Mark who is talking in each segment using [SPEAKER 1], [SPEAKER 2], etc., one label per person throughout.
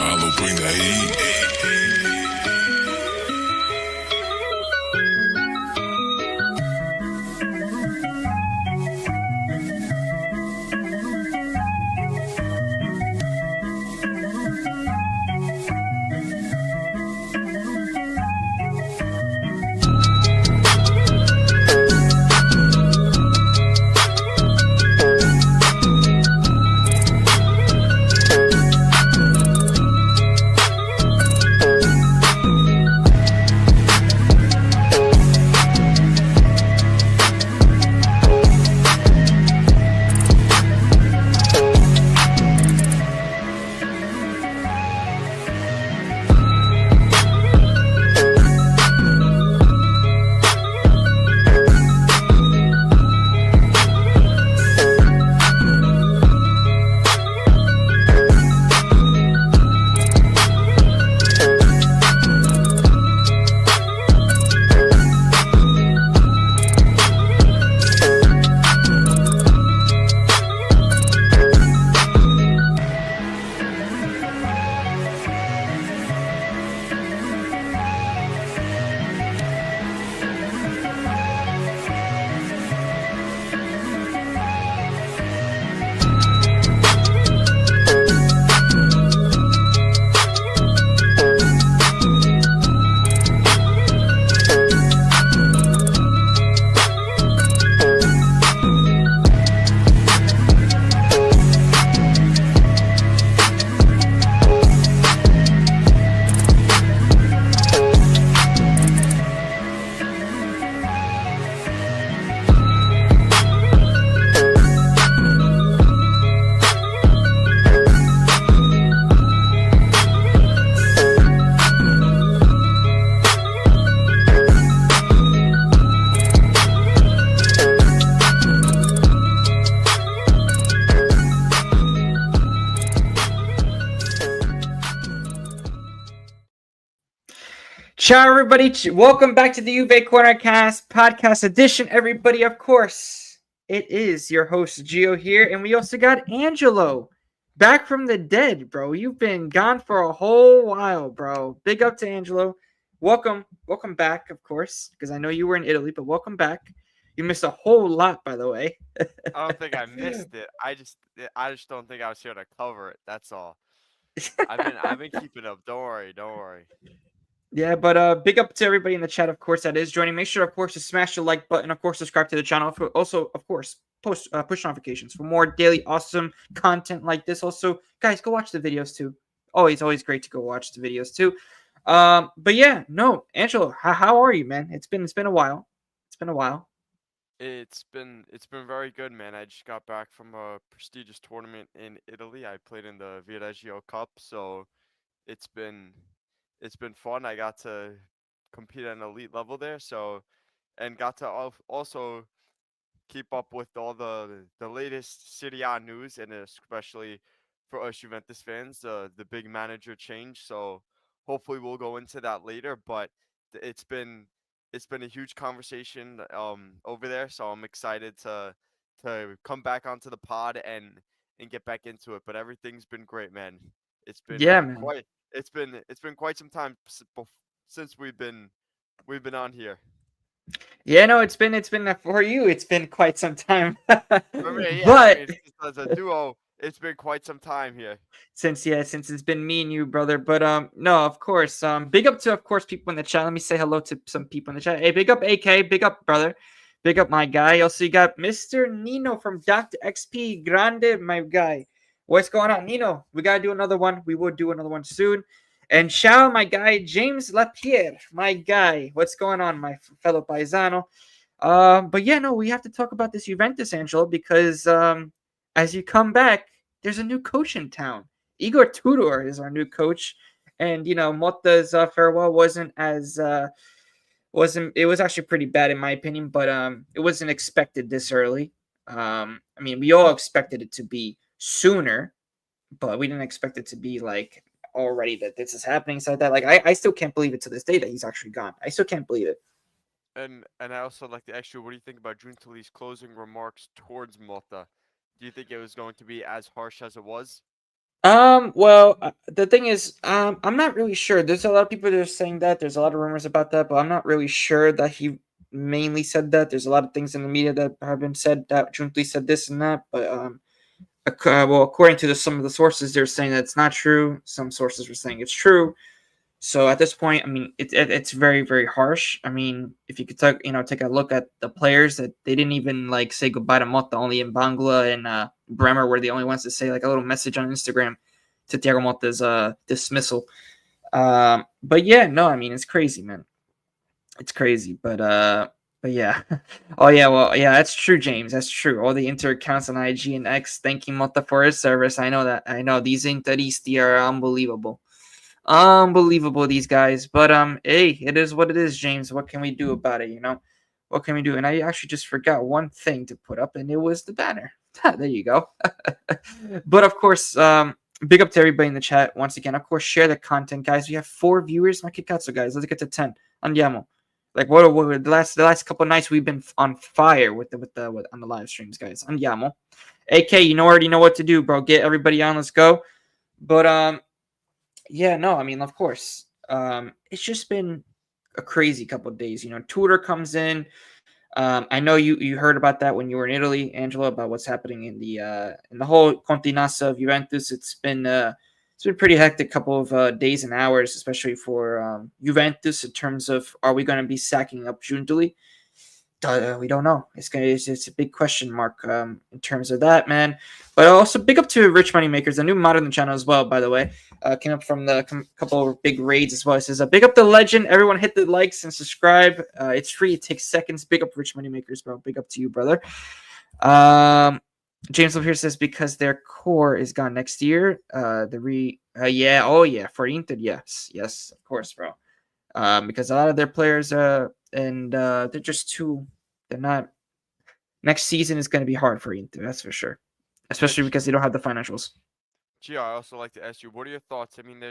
[SPEAKER 1] I'll bring the heat.
[SPEAKER 2] Ciao, everybody. Welcome back to the JuveCorner cast podcast edition, everybody. Of course, it is your host, Gio, here. And we also got Angelo back from the dead, bro. You've been gone for a whole while, bro. Big up to Angelo. Welcome back, of course, because I know you were in Italy, but welcome back. You missed a whole lot, by the way.
[SPEAKER 3] I don't think I missed it. I just don't think I was here to cover it. That's all. I've been keeping up. Don't worry.
[SPEAKER 2] Yeah, but big up to everybody in the chat, of course, that is joining. Make sure, of course, to smash the like button. Of course, subscribe to the channel. Also, of course, push notifications for more daily awesome content like this. Also, guys, go watch the videos too. Always great to go watch the videos too. But yeah, no, Angelo, how are you, man? It's been a while. It's been a while.
[SPEAKER 3] It's been very good, man. I just got back from a prestigious tournament in Italy. I played in the Viareggio Cup, so it's been fun. I got to compete at an elite level there, and got to also keep up with all the latest Serie A news, and especially for us Juventus fans, the big manager change. So hopefully we'll go into that later, but it's been a huge conversation over there, so I'm excited to come back onto the pod and get back into it. But everything's been great, man. It's been
[SPEAKER 2] Yeah, man.
[SPEAKER 3] it's been quite some time since we've been on here.
[SPEAKER 2] Yeah, no, it's been for you. It's been quite some time.
[SPEAKER 3] For me, yeah,
[SPEAKER 2] But
[SPEAKER 3] as a duo, it's been quite some time here.
[SPEAKER 2] since it's been me and you, brother. But no, of course. Big up to, of course, people in the chat. Let me say hello to some people in the chat. Hey, big up AK, big up brother, big up my guy. Also, you got Mr. Nino from Dr. XP Grande, my guy. What's going on, Nino? We gotta do another one. We will do another one soon. And shout out my guy James Lapierre, my guy. What's going on, my fellow paisano? But yeah, no, we have to talk about this Juventus, Angelo, because as you come back, there's a new coach in town. Igor Tudor is our new coach, and Motta's farewell wasn't it was actually pretty bad in my opinion, but it wasn't expected this early. I mean, we all expected it to be sooner, but we didn't expect it to be like already that this is happening. So that, like, I still can't believe it to this day that he's actually gone. I still can't believe it.
[SPEAKER 3] And I also like to ask you, what do you think about Giuntoli's closing remarks towards Motta? Do you think it was going to be as harsh as it was?
[SPEAKER 2] Well, the thing is, I'm not really sure. There's a lot of people that are saying that. There's a lot of rumors about that, but I'm not really sure that he mainly said that. There's a lot of things in the media that have been said that Giuntoli said this and that, but well, according to some of the sources, they're saying that it's not true. Some sources were saying it's true. So at this point, I mean, it's very very harsh. I mean, if you could take a look at the players that they didn't even like say goodbye to Motta. Only in Bangla and Bremer were the only ones to say like a little message on Instagram to Thiago Motta's dismissal. But yeah, no, I mean it's crazy, man. It's crazy, but yeah. Oh yeah, well yeah, that's true, James. That's true. All the Inter accounts on IG and X thanking Motta for his service. I know that. I know these Interisti are unbelievable. Unbelievable, these guys. But hey, it is what it is, James. What can we do about it, you know? What can we do? And I actually just forgot one thing to put up, and it was the banner. There you go. But of course, big up to everybody in the chat once again. Of course, share the content, guys. We have 4 viewers. My Kikatsu, guys. Let's get to 10. Andiamo. Like what the last couple of nights we've been on fire with on the live streams, guys. Andiamo. AK, you already know what to do, bro. Get everybody on. Let's go. But yeah, no, I mean, of course. It's just been a crazy couple of days. You know, Tudor comes in. I know you heard about that when you were in Italy, Angela, about what's happening in the whole Continassa of Juventus. It's been pretty hectic couple of days and hours, especially for Juventus in terms of are we going to be sacking up Giuntoli? We don't know. It's a big question mark in terms of that, man. But also big up to Rich Money Makers, a new mod on the channel as well, by the way. Came up from the couple of big raids as well. It says big up the legend. Everyone hit the likes and subscribe. It's free. It takes seconds. Big up Rich Money Makers, bro. Big up to you, brother. James Love here says because their core is gone next year. Yeah, oh yeah, for Inter, yes, of course, bro. Because a lot of their players and they're just too. They're not. Next season is going to be hard for Inter, that's for sure. Especially because they don't have the financials.
[SPEAKER 3] Gio, I also like to ask you, what are your thoughts? I mean,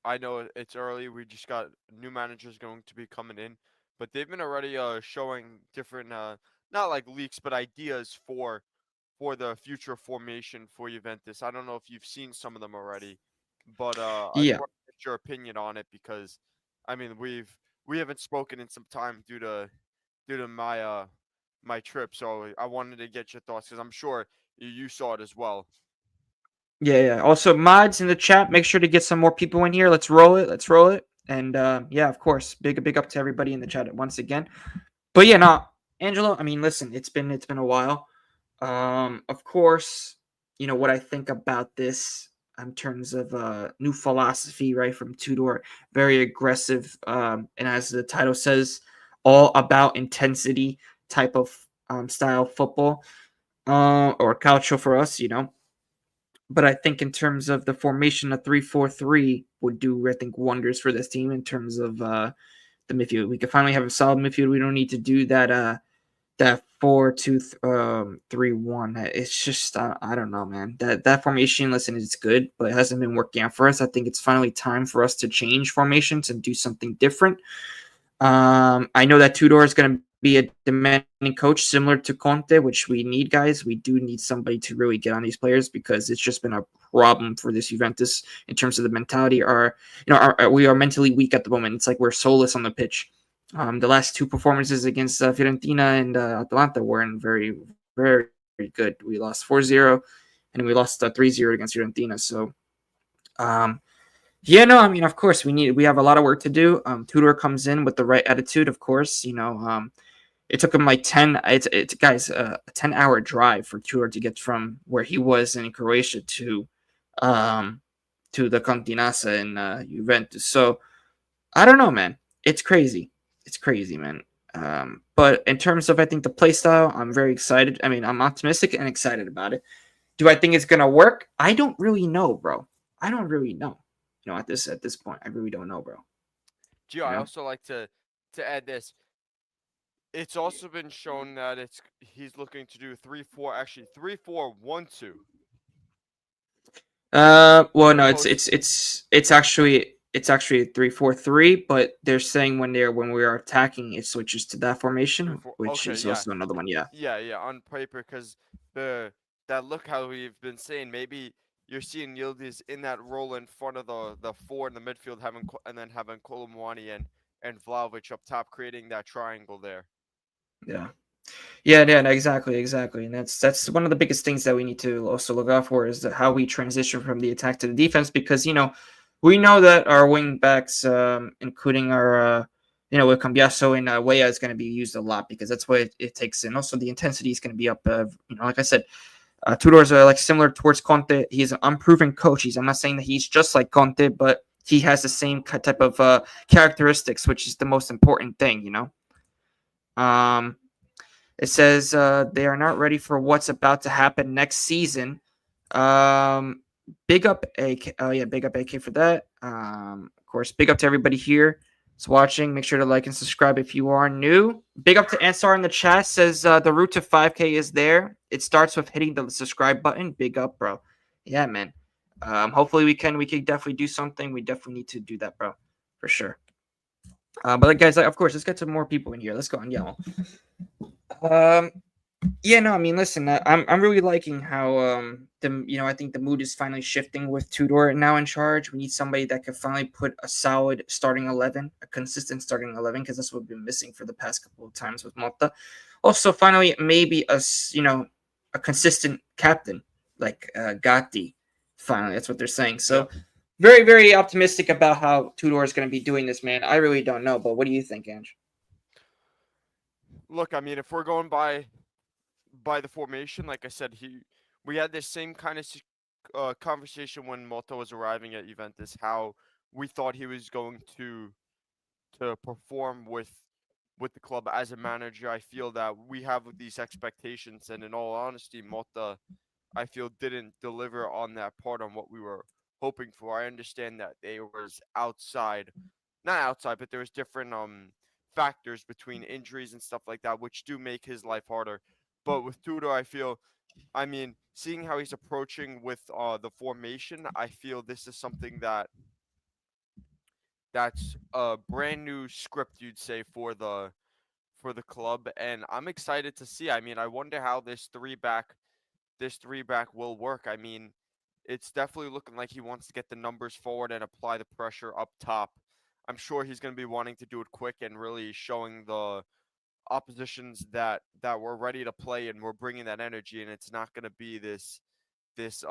[SPEAKER 3] I know it's early. We just got new managers going to be coming in, but they've been already showing different, not like leaks, but ideas for the future formation for Juventus. I don't know if you've seen some of them already, but I just
[SPEAKER 2] Yeah,
[SPEAKER 3] want to get your opinion on it because, I mean, we haven't spoken in some time due to my trip, so I wanted to get your thoughts because I'm sure you saw it as well.
[SPEAKER 2] yeah. Also, mods in the chat. Make sure to get some more people in here. Let's roll it. Let's roll it. And yeah, of course, big up to everybody in the chat once again. But yeah, no, Angelo. I mean, listen, it's been a while. Of course, you know what I think about this in terms of new philosophy, right, from Tudor, very aggressive, and as the title says, all about intensity type of style football, or calcio for us, you know. But I think in terms of the formation, a 3-4-3 would do, I think, wonders for this team in terms of the midfield. We could finally have a solid midfield. We don't need to do that 4-2-3-1. It's just I don't know, man. That formation, listen, it's good, but it hasn't been working out for us. I think it's finally time for us to change formations and do something different. I know that Tudor is going to be a demanding coach similar to Conte, which we need, guys. We do need somebody to really get on these players because it's just been a problem for this Juventus in terms of the mentality. We are mentally weak at the moment. It's like we're soulless on the pitch. The last 2 performances against Fiorentina and Atalanta weren't very, very good. We lost 4-0 and we lost 3-0 against Fiorentina. So, yeah, no, I mean, of course, we have a lot of work to do. Tudor comes in with the right attitude, of course. You know, it took him like 10. It's guys, a 10-hour drive for Tudor to get from where he was in Croatia um, to the Continassa in Juventus. So I don't know, man. It's crazy. It's crazy, man. But in terms of, I think, the play style, I'm very excited. I mean, I'm optimistic and excited about it. Do I think it's gonna work? I don't really know, bro. I don't really know. You know, at this point, I really don't know, bro.
[SPEAKER 3] Gio,
[SPEAKER 2] You
[SPEAKER 3] I
[SPEAKER 2] know.
[SPEAKER 3] also like to add this. It's also been shown that he's looking to do 3-4, actually 3-4-1-2.
[SPEAKER 2] Well,
[SPEAKER 3] As
[SPEAKER 2] no, it's
[SPEAKER 3] opposed
[SPEAKER 2] it's it's it's actually it's actually a 3-4-3, but they're saying when we are attacking, it switches to that
[SPEAKER 3] three
[SPEAKER 2] formation,
[SPEAKER 3] four.
[SPEAKER 2] which
[SPEAKER 3] Okay,
[SPEAKER 2] is
[SPEAKER 3] yeah,
[SPEAKER 2] also another one. Yeah.
[SPEAKER 3] yeah, on paper because the look how we've been saying. Maybe you're seeing Yildiz in that role in front of the four in the midfield, and then having Kolomwani and Vlahovic up top, creating that triangle there.
[SPEAKER 2] Yeah. Yeah, yeah, no, exactly, and that's one of the biggest things that we need to also look out for is how we transition from the attack to the defense because we know that our wing backs, including our with Cambiaso and Weah is going to be used a lot because that's what it takes, and also the intensity is going to be up. Like I said, Tudors are like similar towards Conte. He's an unproven coach. I'm not saying that he's just like Conte, but he has the same type of characteristics, which is the most important thing. Um, it says they are not ready for what's about to happen next season. Big up AK. Oh yeah, big up AK for that. Of course, big up to everybody here that's watching. Make sure to like and subscribe if you are new. Big up to Ansar in the chat. Says the route to 5K is there. It starts with hitting the subscribe button. Big up, bro. Yeah, man. Hopefully we can definitely do something. We definitely need to do that, bro, for sure. But guys, of course, let's get some more people in here. Let's go on yellow. Yeah, no, I mean, listen, I'm really liking how I think the mood is finally shifting with Tudor now in charge. We need somebody that could finally put a solid starting 11, a consistent starting 11, because that's what we've been missing for the past couple of times with Motta. Also, finally, maybe a consistent captain like Gatti. Finally, that's what they're saying. So, very, very optimistic about how Tudor is going to be doing this, man. I really don't know, but what do you think, Ange?
[SPEAKER 3] Look, I mean, if we're going by the formation, like I said, we had this same kind of conversation when Motta was arriving at Juventus, how we thought he was going to perform with the club as a manager. I feel that we have these expectations, and in all honesty, Motta, I feel, didn't deliver on that part on what we were hoping for. I understand that there was not outside, but there was different factors between injuries and stuff like that, which do make his life harder. But with Tudor, I mean, seeing how he's approaching with the formation, I feel this is something that's a brand new script, you'd say, for the club, and I'm excited to see. I mean, I wonder how this three back will work. I mean, it's definitely looking like he wants to get the numbers forward and apply the pressure up top. I'm sure he's going to be wanting to do it quick and really showing the oppositions that we're ready to play and we're bringing that energy, and it's not going to be this this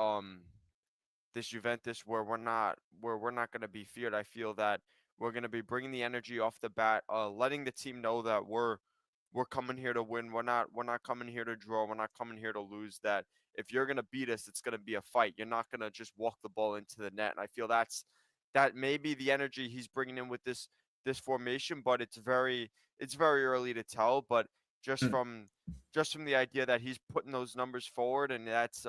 [SPEAKER 3] Juventus where we're not going to be feared. I feel that we're going to be bringing the energy off the bat, letting the team know that we're coming here to win. We're not coming here to draw. We're not coming here to lose. That if you're going to beat us, it's going to be a fight. You're not going to just walk the ball into the net. And I feel that may be the energy he's bringing in with this formation, but it's very early to tell. But just from the idea that he's putting those numbers forward, and that's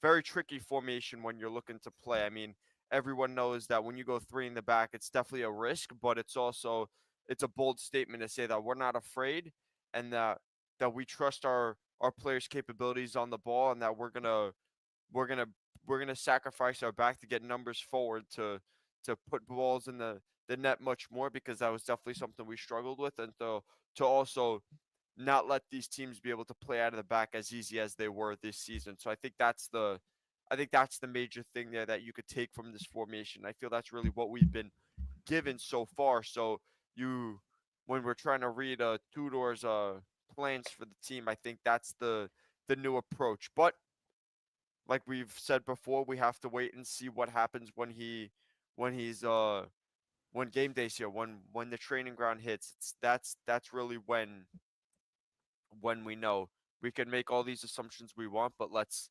[SPEAKER 3] very tricky formation when you're looking to play. I mean, everyone knows that when you go three in the back, it's definitely a risk, but it's a bold statement to say that we're not afraid and that we trust our players' capabilities on the ball, and that we're gonna sacrifice our back to get numbers forward to put balls in the net much more, because that was definitely something we struggled with, and to also not let these teams be able to play out of the back as easy as they were this season. So I think that's the major thing there that you could take from this formation. I feel that's really what we've been given so far. So when we're trying to read Tudor's plans for the team, I think that's the new approach. But like we've said before, we have to wait and see what happens when game day's here, when the training ground hits. That's really when we know. We can make all these assumptions we want, but let's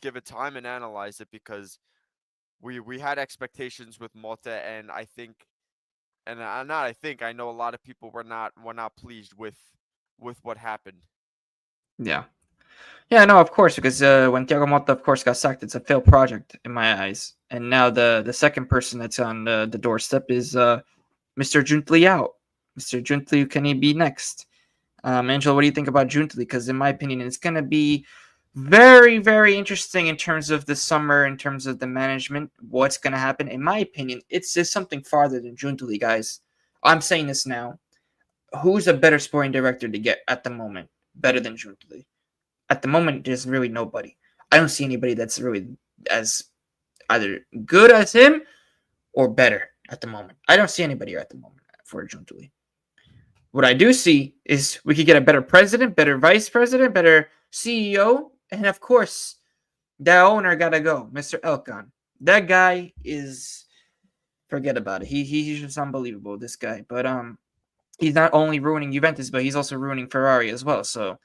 [SPEAKER 3] give it time and analyze it, because we had expectations with Motta, and I think, and I know a lot of people were not pleased with what happened.
[SPEAKER 2] Yeah. Yeah, no, of course, because when Thiago Motta, of course, got sacked, it's a failed project in my eyes. And now the second person that's on the doorstep is Mr. Giuntoli out. Mr. Giuntoli, can he be next? Angela, what do you think about Giuntoli? Because in my opinion, it's going to be very, very interesting in terms of the summer, in terms of the management, what's going to happen. In my opinion, it's something farther than Giuntoli, guys. I'm saying this now. Who's a better sporting director to get at the moment? Better than Giuntoli? At the moment, there's really nobody. I don't see anybody that's really as either good as him or better at the moment. I don't see anybody at the moment for Giuntoli. What I do see is we could get a better president, better vice president, better CEO, and of course, that owner gotta go, Mr. Elkan. That guy is forget about it. He's just unbelievable, this guy. But he's not only ruining Juventus, but he's also ruining Ferrari as well. So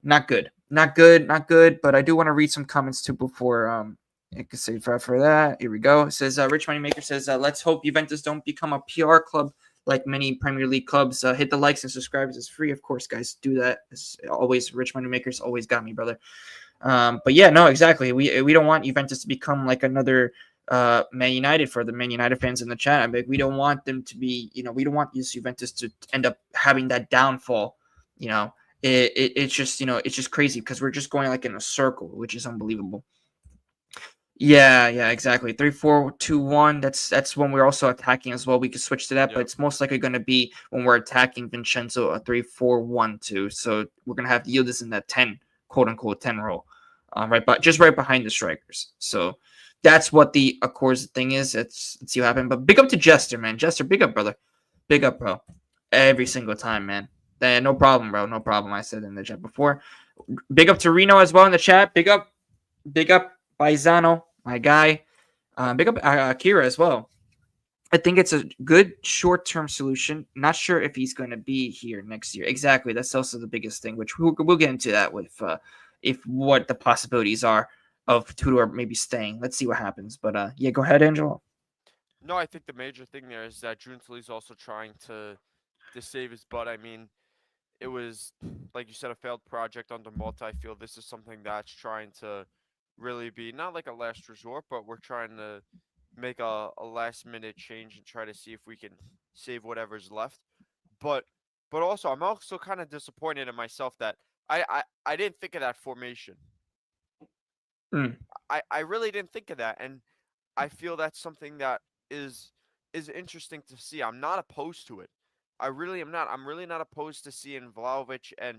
[SPEAKER 2] not good, not good, not good. But I do want to read some comments too before I can say for that. Here we go. It says Rich Moneymaker says let's hope Juventus don't become a PR club like many Premier League clubs. Hit the likes and subscribes. It's free, of course, guys. Do that. It's always Rich Moneymakers always got me, brother. But yeah, no, exactly. We don't want Juventus to become like another Man United for the Man United fans in the chat. I mean, we don't want them to be, we don't want this Juventus to end up having that downfall. It's just, it's just crazy because we're just going like in a circle, which is unbelievable. Yeah, exactly. 3-4-2-1. That's when we're also attacking as well. We could switch to that, but it's most likely going to be when we're attacking Vincenzo a 3-4-1-2. So we're going to have Yildiz in that 10, quote unquote 10 role, but just right behind the strikers. So that's what the of course thing is. Let's see what happened. But big up to Jester, man. Jester, big up, brother. Big up, bro. Every single time, man. No problem, bro. No problem. I said in the chat before. Big up to Reno as well in the chat. Big up, Paisano, my guy. Big up Akira as well. I think it's a good short-term solution. Not sure if he's going to be here next year. Exactly. That's also the biggest thing, which we'll get into that with if what the possibilities are of Tudor maybe staying. Let's see what happens. But yeah, go ahead, Angelo.
[SPEAKER 3] No, I think the major thing there is that Giuntoli's also trying to save his butt. I mean, it was, like you said, a failed project under Malta. I feel this is something that's trying to really be not like a last resort, but we're trying to make a last minute change and try to see if we can save whatever's left. But also I'm also kind of disappointed in myself that I didn't think of that formation. I really didn't think of that, and I feel that's something that is interesting to see. I'm not opposed to it. I really am not. I'm really not opposed to seeing Vlahovic and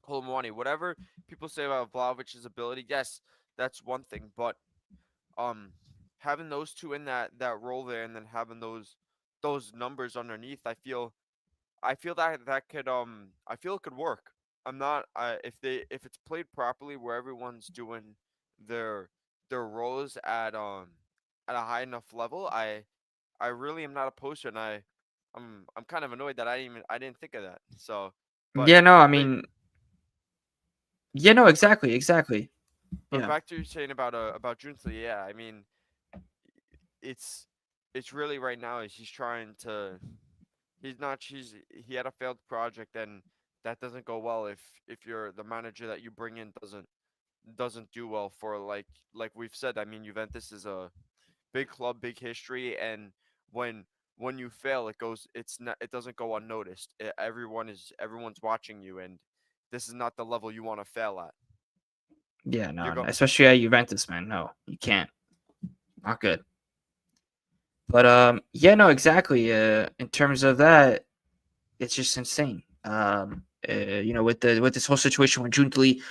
[SPEAKER 3] Kolomwani. Whatever people say about Vlahovic's ability, yes, that's one thing. But having those two in that role there, and then having those numbers underneath, I feel that could I feel it could work. I'm not if it's played properly, where everyone's doing their roles at a high enough level, I really am not opposed to it, and I'm kind of annoyed that I didn't think of that. So, but
[SPEAKER 2] yeah, no, I mean, yeah, no, exactly.
[SPEAKER 3] But
[SPEAKER 2] Yeah.
[SPEAKER 3] back to you saying about Giuntoli, yeah, I mean, it's really right now is he's trying to he had a failed project, and that doesn't go well if you're the manager that you bring in doesn't do well for like we've said. I mean, Juventus is a big club, big history, and when you fail, it doesn't go unnoticed. Everyone's watching you, and this is not the level you want to fail at.
[SPEAKER 2] Yeah, no, especially at Juventus, man. No, you can't. Not good. But yeah, no, exactly. In terms of that, it's just insane. With this whole situation with Giuntoli,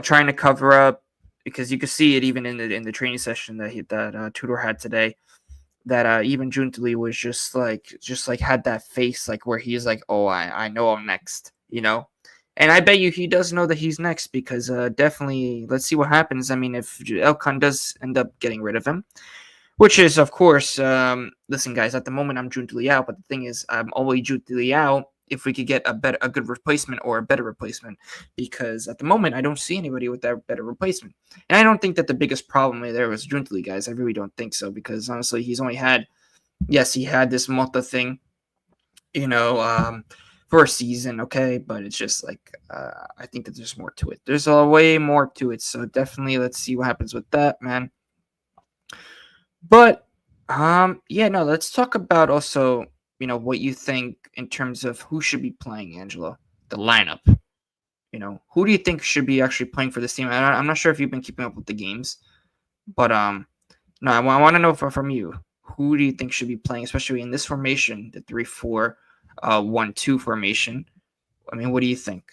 [SPEAKER 2] trying to cover up, because you could see it even in the training session that Tudor had today. That even Giuntoli was just like had that face like where he's like, oh, I know I'm next, And I bet you he does know that he's next, because definitely, let's see what happens. I mean, if Elkan does end up getting rid of him, which is, of course, listen, guys, at the moment I'm Giuntoli out, but the thing is, I'm only Giuntoli out if we could get a good replacement or a better replacement, because at the moment I don't see anybody with that better replacement. And I don't think that the biggest problem there was Giuntoli, guys. I really don't think so, because honestly, he's only had, yes, he had this Malta thing, for a season, okay, but it's just like I think that there's more to it. There's a way more to it, so definitely let's see what happens with that, man. But yeah, no, let's talk about also, what you think in terms of who should be playing, Angelo, the lineup. Who do you think should be actually playing for this team? I'm not sure if you've been keeping up with the games, but no, I want to know from you, who do you think should be playing, especially in this formation, the 3-4-1-2 formation? I mean, what do you think?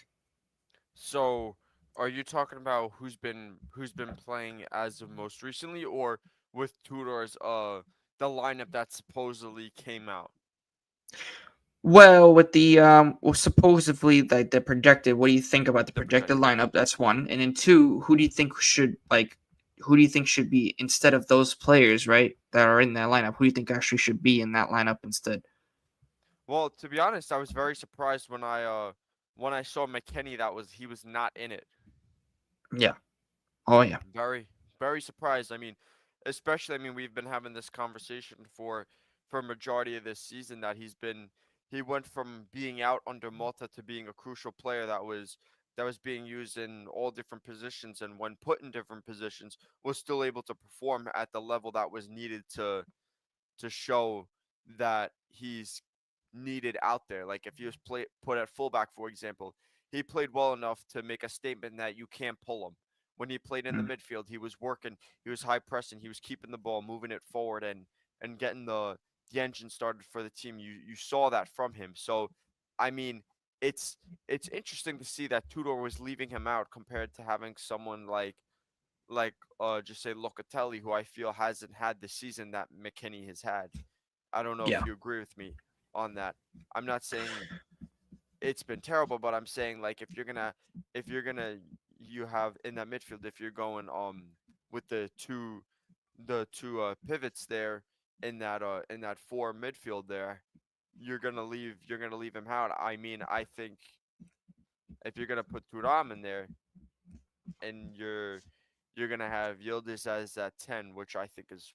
[SPEAKER 3] So Are you talking about who's been playing as of most recently, or with Tudor's the lineup that supposedly came out?
[SPEAKER 2] Well, with the supposedly like the projected, what do you think about the
[SPEAKER 3] The
[SPEAKER 2] projected
[SPEAKER 3] projected.
[SPEAKER 2] lineup? That's one, and then two, who do you think should be instead of those players, right, that are in that lineup? Who do you think actually should be in that lineup instead?
[SPEAKER 3] Well, to be honest, I was very surprised when I saw McKennie that he was not in it.
[SPEAKER 2] Yeah. Oh yeah.
[SPEAKER 3] Very, very surprised. I mean, especially, I mean, we've been having this conversation for a majority of this season that he went from being out under Malta to being a crucial player that was being used in all different positions, and when put in different positions was still able to perform at the level that was needed to show that he's needed out there. Like if he was put at fullback, for example, he played well enough to make a statement that you can't pull him. When he played in the
[SPEAKER 2] Mm.
[SPEAKER 3] midfield, he was working, he was high pressing, he was keeping the ball, moving it forward, and getting the engine started for the team. You saw that from him. So, I mean, it's interesting to see that Tudor was leaving him out compared to having someone like just say Locatelli, who I feel hasn't had the season that McKennie has had. I don't know
[SPEAKER 2] Yeah.
[SPEAKER 3] if you agree with me on that. I'm not saying it's been terrible, but I'm saying like if you're gonna you have in that midfield, if you're going with the two pivots there in that four midfield there, you're gonna leave him out. I mean, I think if you're gonna put Turam in there and you're gonna have Yildiz as at 10, which I think is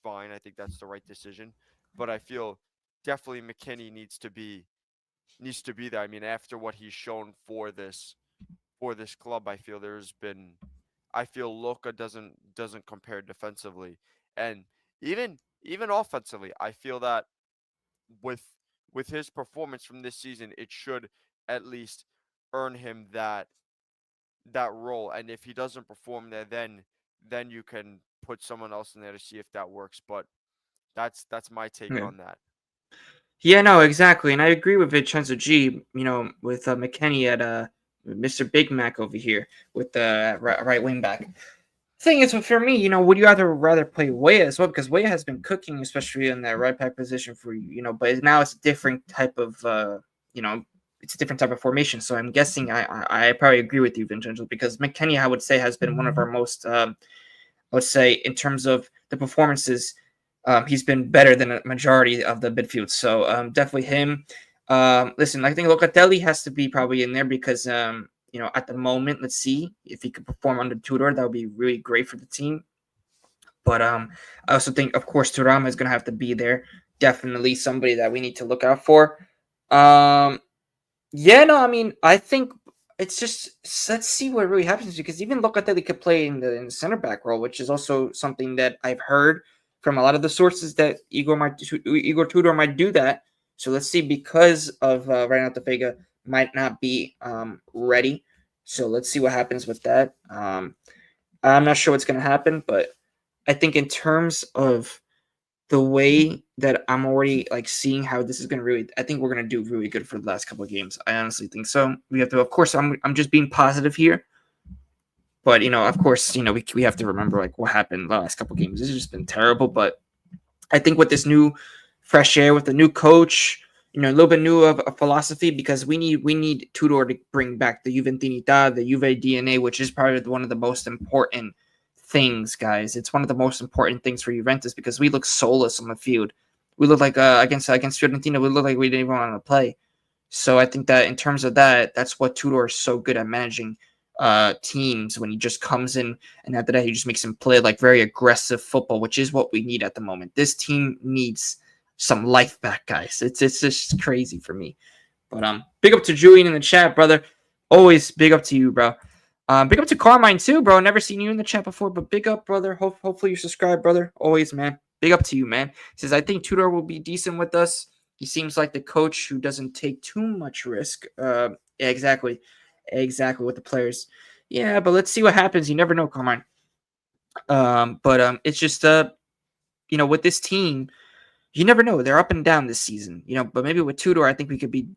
[SPEAKER 3] fine. I think that's the right decision. But I feel definitely McKennie needs to be there. I mean, after what he's shown for this club, I feel Luka doesn't compare defensively, and even offensively. I feel that with with his performance from this season, it should at least earn him that role. And if he doesn't perform there, then you can put someone else in there to see if that works. But that's my take
[SPEAKER 2] Yeah.
[SPEAKER 3] on that.
[SPEAKER 2] Yeah, no, exactly, and I agree with Vincenzo G. With McKennie at Mr. Big Mac over here with the right wing back. Thing is, for me, would you rather play Weah as well? Because Weah has been cooking, especially in that right back position for you, but now it's a different type of, it's a different type of formation. So I'm guessing I probably agree with you, Vincenzo, because McKennie, I would say, has been one of our most, I would say, in terms of the performances, he's been better than a majority of the midfield. So definitely him. Listen, I think Locatelli has to be probably in there because at the moment, let's see if he could perform under Tudor. That would be really great for the team. But I also think, of course, Turama is going to have to be there. Definitely somebody that we need to look out for. Um, yeah, no, I mean, I think it's just let's see what really happens because even Locatelli could play in the center back role, which is also something that I've heard from a lot of the sources that Igor Tudor might do that. So let's see because of Renato Vega might not be ready. So let's see what happens with that. I'm not sure what's going to happen, but I think in terms of the way that I'm already like seeing how this is going to really, I think we're going to do really good for the last couple of games. I honestly think so. We have to, of course, I'm just being positive here, but of course, we have to remember like what happened the last couple of games. This has just been terrible, but I think with this new fresh air, with the new coach, a little bit new of a philosophy because we need Tudor to bring back the Juventinità, the Juve DNA, which is probably one of the most important things, guys. It's one of the most important things for Juventus because we look soulless on the field. We look like against Fiorentina, we look like we didn't even want to play. So I think that in terms of that, that's what Tudor is so good at managing teams when he just comes in and after that he just makes him play like very aggressive football, which is what we need at the moment. This team needs some life back, guys. It's just crazy for me. But big up to Julian in the chat, brother. Always big up to you, bro. Big up to Carmine too, bro. Never seen you in the chat before, but big up, brother. Hopefully you subscribe, brother. Always, man. Big up to you, man. He says I think Tudor will be decent with us. He seems like the coach who doesn't take too much risk. Yeah, exactly with the players. Yeah, but let's see what happens. You never know, Carmine. But it's just with this team, you never know. They're up and down this season, but maybe with Tudor, I think we could be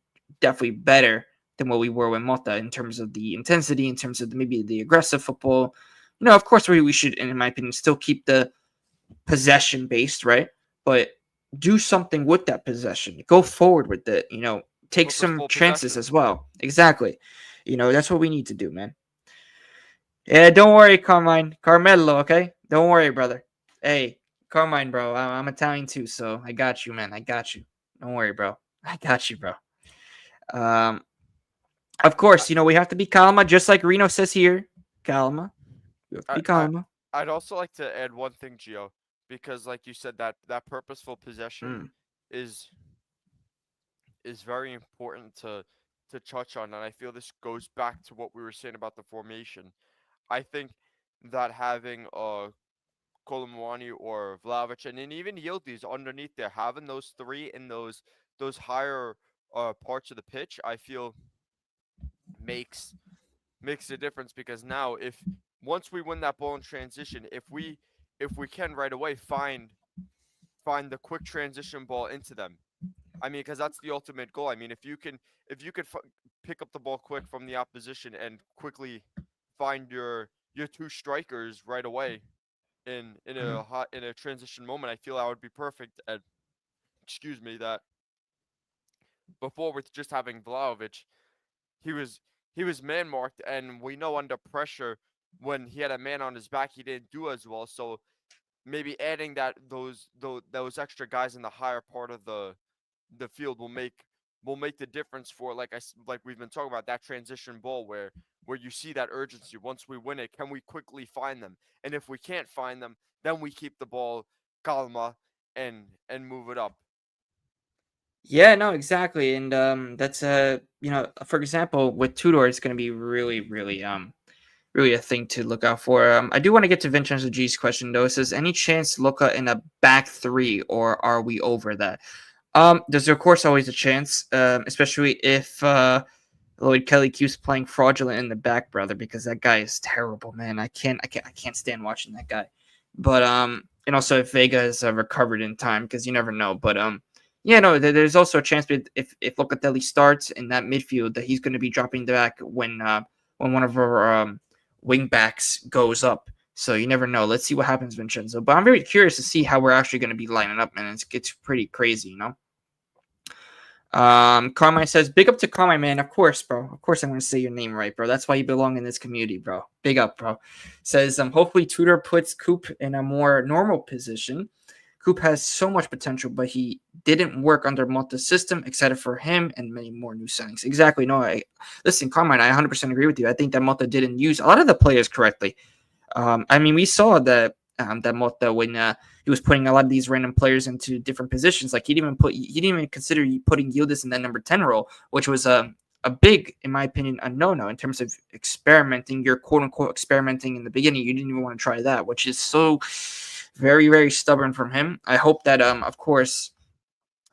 [SPEAKER 2] definitely better than what we were with Mota in terms of the intensity, in terms of maybe the aggressive football. Of course, we should, in my opinion, still keep the possession based, right? But do something with that possession. Go forward with it. Take some
[SPEAKER 3] Purposeful
[SPEAKER 2] chances
[SPEAKER 3] possession.
[SPEAKER 2] as well. Exactly. That's what we need to do, man. Yeah, don't worry, Carmelo, okay? Don't worry, brother. Hey, Carmine, bro. I'm Italian too, so I got you, man. I got you. Don't worry, bro. I got you, bro. Um, of course, we have to be calma, just like Reno says here. Calma. We have to
[SPEAKER 3] I,
[SPEAKER 2] be
[SPEAKER 3] I
[SPEAKER 2] calma.
[SPEAKER 3] I'd also like to add one thing, Gio, because like you said, that purposeful possession
[SPEAKER 2] Mm.
[SPEAKER 3] is is very important to touch on, and I feel this goes back to what we were saying about the formation. I think that having Kolomwani or Vlahovic, and then even Yildiz underneath there, having those three in those higher parts of the pitch, I feel makes makes a difference, because now if once we win that ball in transition, if we can right away find the quick transition ball into them. I mean, because that's the ultimate goal. I mean, if you could pick up the ball quick from the opposition and quickly find your two strikers right away
[SPEAKER 2] Mhm.
[SPEAKER 3] in a transition moment, I feel that would be perfect. And excuse me, that before with just having Vlahovic, he was he was man marked, and we know under pressure when he had a man on his back, he didn't do as well. So maybe adding those extra guys in the higher part of the field will make the difference for, like we've been talking about, that transition ball where you see that urgency. Once we win it, can we quickly find them? And if we can't find them, then we keep the ball calma and move it up.
[SPEAKER 2] Yeah, no, exactly. And that's for example, with Tudor, it's going to be really, really really a thing to look out for. I do want to get to Vincenzo G's question though. It says, any chance Luka in a back three, or are we over that? There's of course always a chance, especially if Lloyd Kelly keeps playing fraudulent in the back, brother, because that guy is terrible, man. I can't stand watching that guy. But and also if Vega is recovered in time, because you never know. But yeah, no, there's also a chance that if Locatelli starts in that midfield, that he's going to be dropping back when one of our wing backs goes up. So you never know. Let's see what happens, Vincenzo. But I'm very curious to see how we're actually going to be lining up, man. It's pretty crazy. Carmine says, big up to Carmine, man. Of course, bro. Of course I'm gonna say your name right, bro. That's why you belong in this community, bro. Big up, bro. Says, hopefully Tudor puts Coop in a more normal position. Coop has so much potential, but he didn't work under Motta's system. Excited for him and many more new signings. Exactly. No, listen, Carmine, I 100% agree with you. I think that Motta didn't use a lot of the players correctly. I mean, we saw that Motta when he was putting a lot of these random players into different positions. Like he didn't even consider putting Yildiz in that number 10 role, which was a big, in my opinion, a no-no in terms of experimenting. You're quote unquote experimenting in the beginning. You didn't even want to try that, which is so very, very stubborn from him. I hope that of course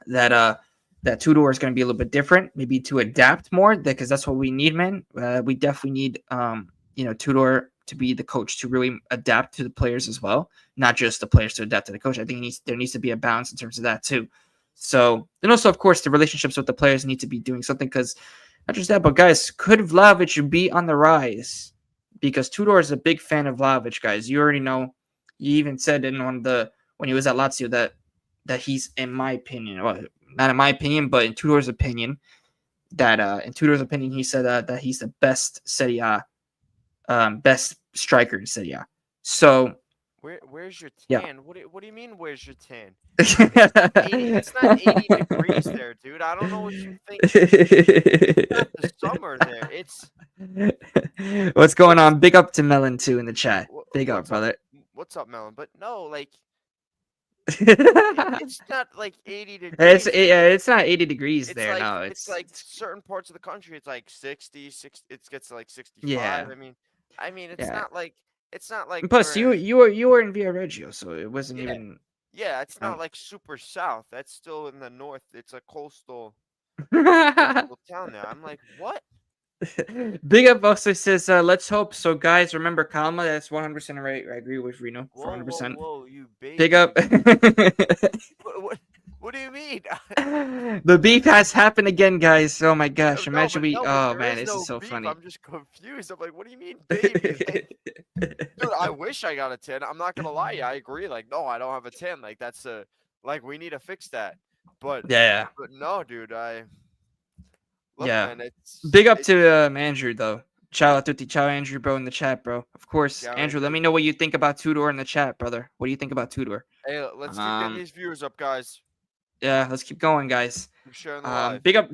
[SPEAKER 2] that Tudor is going to be a little bit different, maybe to adapt more, because that's what we need, man. We definitely need Tudor to be the coach to really adapt to the players as well, not just the players to adapt to the coach. I think there needs to be a balance in terms of that too. So, and also, of course, the relationships with the players need to be doing something, because not just that, but guys, could Vlahovic be on the rise? Because Tudor is a big fan of Vlahovic, guys. You already know. You even said in when he was at Lazio that he's, in my opinion, well, not in my opinion, but in Tudor's opinion, he said that he's the best Serie A, best striker in Serie A. So
[SPEAKER 3] Where's your
[SPEAKER 2] yeah.
[SPEAKER 3] tan? What do you mean? Where's your tan? It's not 80 degrees there, dude. I don't know what you think. It's not the summer there.
[SPEAKER 2] What's going
[SPEAKER 3] It's
[SPEAKER 2] on? Big up to Melon too in the chat. Big up,
[SPEAKER 3] what's up?
[SPEAKER 2] brother.
[SPEAKER 3] What's up, Melon? But no, like
[SPEAKER 2] it's
[SPEAKER 3] it's not like 80 degrees.
[SPEAKER 2] it's not 80 degrees
[SPEAKER 3] It's
[SPEAKER 2] there.
[SPEAKER 3] like
[SPEAKER 2] No,
[SPEAKER 3] it's like certain parts of the country. It's like 60, 60. It gets to like 65.
[SPEAKER 2] yeah,
[SPEAKER 3] I mean,
[SPEAKER 2] yeah.
[SPEAKER 3] it's not like
[SPEAKER 2] Plus,
[SPEAKER 3] where.
[SPEAKER 2] you were in Via Reggio, so it wasn't
[SPEAKER 3] Yeah,
[SPEAKER 2] even.
[SPEAKER 3] yeah. It's not
[SPEAKER 2] Um,
[SPEAKER 3] like super south. That's still in the north. It's a coastal town there. I'm like, what?
[SPEAKER 2] Big up also says, let's hope. So, guys, remember Kalma. That's 100% right. I agree with Reno for
[SPEAKER 3] Whoa, whoa,
[SPEAKER 2] 100%.
[SPEAKER 3] whoa, you
[SPEAKER 2] Big
[SPEAKER 3] baby.
[SPEAKER 2] up.
[SPEAKER 3] What, what, What do you mean?
[SPEAKER 2] The beef has happened again, guys. Oh my gosh!
[SPEAKER 3] No,
[SPEAKER 2] Imagine
[SPEAKER 3] but
[SPEAKER 2] we.
[SPEAKER 3] no, but
[SPEAKER 2] Oh
[SPEAKER 3] there
[SPEAKER 2] man,
[SPEAKER 3] is
[SPEAKER 2] this is
[SPEAKER 3] no
[SPEAKER 2] so
[SPEAKER 3] beef.
[SPEAKER 2] funny.
[SPEAKER 3] I'm just confused. I'm like, what do you mean, baby? Like, dude, I wish I got a tan. I'm not gonna lie. I agree. Like, no, I don't have a tan. Like, that's like we need to fix that. But,
[SPEAKER 2] Yeah,
[SPEAKER 3] but no, dude. Look,
[SPEAKER 2] yeah.
[SPEAKER 3] man.
[SPEAKER 2] Big up to Andrew though. Ciao tutti, ciao Andrew, bro, in the chat, bro. Of course,
[SPEAKER 3] Yeah,
[SPEAKER 2] Andrew. Let
[SPEAKER 3] Andrew.
[SPEAKER 2] me know what you think about Tudor in the chat, brother. What do you think about Tudor?
[SPEAKER 3] Hey, let's keep getting
[SPEAKER 2] Um,
[SPEAKER 3] these viewers up, guys.
[SPEAKER 2] yeah, let's keep going, guys.
[SPEAKER 3] Keep sharing the live.
[SPEAKER 2] Big up.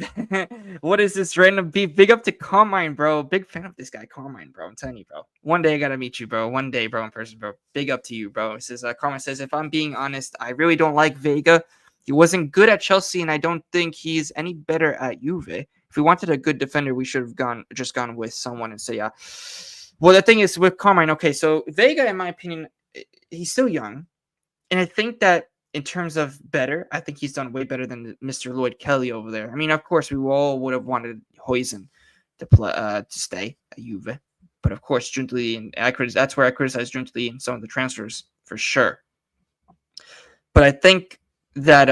[SPEAKER 2] What is this random beef? Big up to Carmine, bro. Big fan of this guy, Carmine, bro. I'm telling you, bro. One day I gotta meet you, bro. One day, bro, in person, bro. Big up to you, bro. It says Carmine says, if I'm being honest, I really don't like Vega. He wasn't good at Chelsea, and I don't think he's any better at Juve. If we wanted a good defender, we should have gone with someone and say, yeah. Well, the thing is with Carmine. Okay, so Vega, in my opinion, he's still young, and I think that in terms of better, I think he's done way better than Mr. Lloyd Kelly over there. I mean, of course, we all would have wanted Hoysen to play to stay at Juve, but of course, Giuntoli and that's where I criticize Giuntoli and some of the transfers for sure. But I think that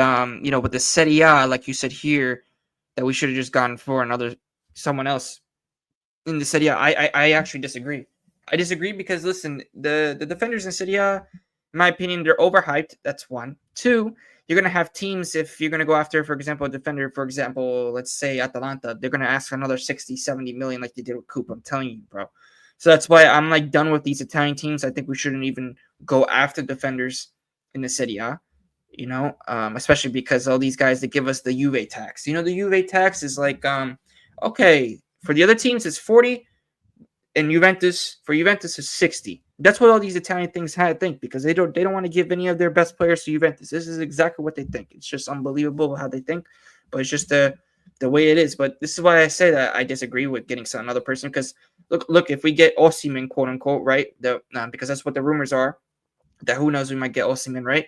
[SPEAKER 2] with the Serie A, like you said here, that we should have just gone for someone else in the Serie A. I actually disagree. I disagree because listen, the defenders in Serie A, in my opinion, they're overhyped. That's one. Two, you're gonna have teams if you're gonna go after, for example, a defender, for example, let's say Atalanta, they're gonna ask for another 60, 70 million like they did with Coop. I'm telling you, bro. So that's why I'm like done with these Italian teams. I think we shouldn't even go after defenders in the Serie A. Especially because all these guys that give us the Juve tax. The Juve tax is like, okay, for the other teams it's 40, and Juventus is 60. That's what all these Italian things think because they don't want to give any of their best players to Juventus. This is exactly what they think. It's just unbelievable how they think, but it's just the way it is. But this is why I say that I disagree with getting another person because look, if we get Osimhen, quote unquote, right? Because that's what the rumors are. That who knows, we might get Osimhen, right?